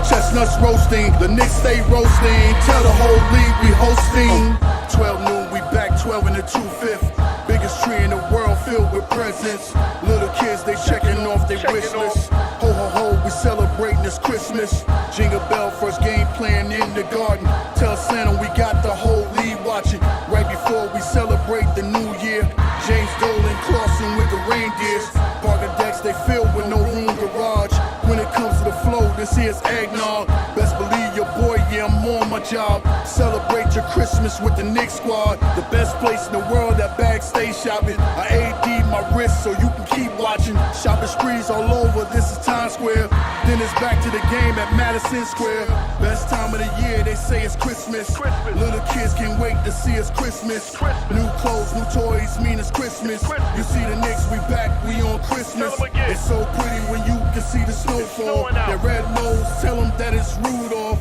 Speaker 2: Chestnuts roasting, the Knicks stay roasting. Tell the whole league we hosting. 12 noon, we back 12 in the 2/5. Biggest tree in the world filled with presents. Little kids, they checking off their wish list. Ho, ho, ho, we celebrating this Christmas. Jingle bell, first game playing in the garden. Tell Santa we got the whole league watching. Right before we celebrate the new year. James Dolan crossing with the reindeers. Parker decks, they filled with no room garage. When it comes to the flow, this here's eggnog. Best believe your boy, yeah, I'm on my job. Celebrate your Christmas with the Knicks squad. The best place in the world, that bag stay shopping. I AD my wrist so you can keep watching. Shopping sprees all over, this is Times Square. Then it's back to the game at Madison Square. Best time of the year, they say it's Christmas. Little kids can't wait to see us Christmas. New clothes, new toys, mean it's Christmas. You see the Knicks, we back, we on Christmas. It's so pretty when you can see the snowfall. Their red nose, tell them that it's Rudolph.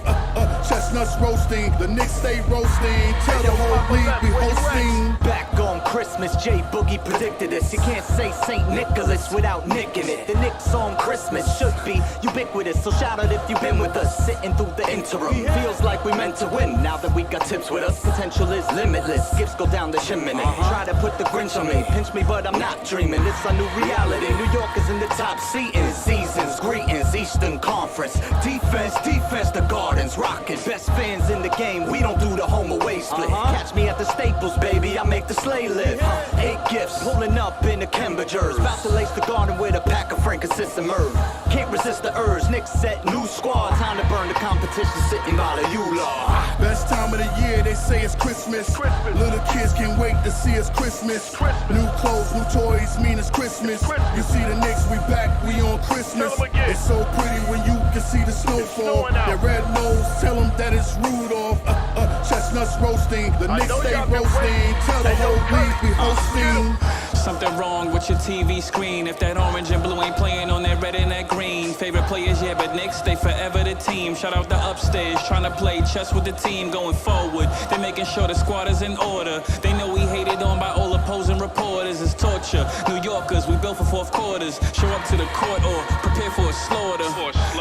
Speaker 2: Chestnuts roasting, the Knicks stay roasting. Tell the whole league we hosting.
Speaker 3: Back on Christmas, J Boogie predicted this. You can't say St. Nicholas without nicking it. The Knicks on Christmas should be ubiquitous. So shout out if you've been with us, sitting through the interim. Feels like we meant to win. Now that we got tips with us, potential is limitless. Gifts go down the chimney. Try to put the Grinch on me, pinch me, but I'm not dreaming. It's a new reality. New York is in the top seat in seasons. Greetings, Eastern Conference. Defense, the Gardens rocking. Best fans in the game. We don't do the home away split. Catch me at the Staples, baby. I make the sleigh live. 8 gifts, pulling up in the Kemba jers. About to lace the garden with a pack of frankincense and myrrh. Can't resist the urge. Knicks set new squad. Time to burn the competition sitting by the U-Law.
Speaker 2: Best time of the year, they say it's Christmas. Little kids can't wait to see us Christmas. New clothes, new toys, mean it's Christmas. You see the Knicks, we back, we on Christmas. It's so pretty when you can see the snowfall. Their red nose, tell them that it's Rudolph. Chestnuts roasting, the Knicks stay roasting. Tell the whole league we hosting.
Speaker 4: Something wrong with your TV screen. If that orange and blue ain't playing on that red and that green. Favorite players, yeah, but Knicks, they forever the team. Shout out the upstairs, trying to play chess with the team going forward. They're making sure the squad is in order. They know we hated on by all opposing reporters. It's torture. New Yorkers, we built for fourth quarters. Show up to the court or prepare for a slaughter.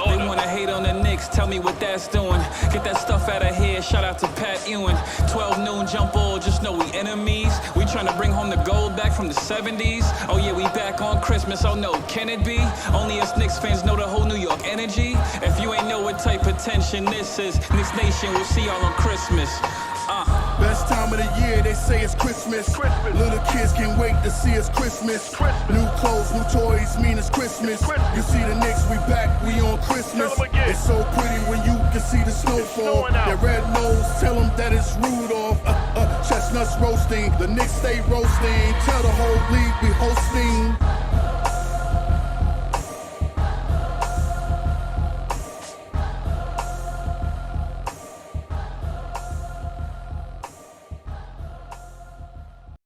Speaker 4: They wanna hate on the Knicks, tell me what that's doing. Get that stuff out of here, shout out to Pat Ewing. 12 noon, jump all, just know we enemies. We trying to bring home the gold back from the 70s. Oh yeah, we back on Christmas, oh no, can it be? Only us Knicks fans know the whole New York energy. If you ain't know what type of tension this is, Knicks Nation, we'll see y'all on Christmas.
Speaker 2: Best time of the year, they say it's Christmas. Little kids can't wait to see us Christmas. New clothes, new toys, mean it's Christmas. You see the Knicks, we back, we on Christmas. It's so pretty when you can see the snowfall. Their red nose, tell them that it's Rudolph. Chestnuts roasting, the Knicks stay roasting. Tell the whole league we hosting.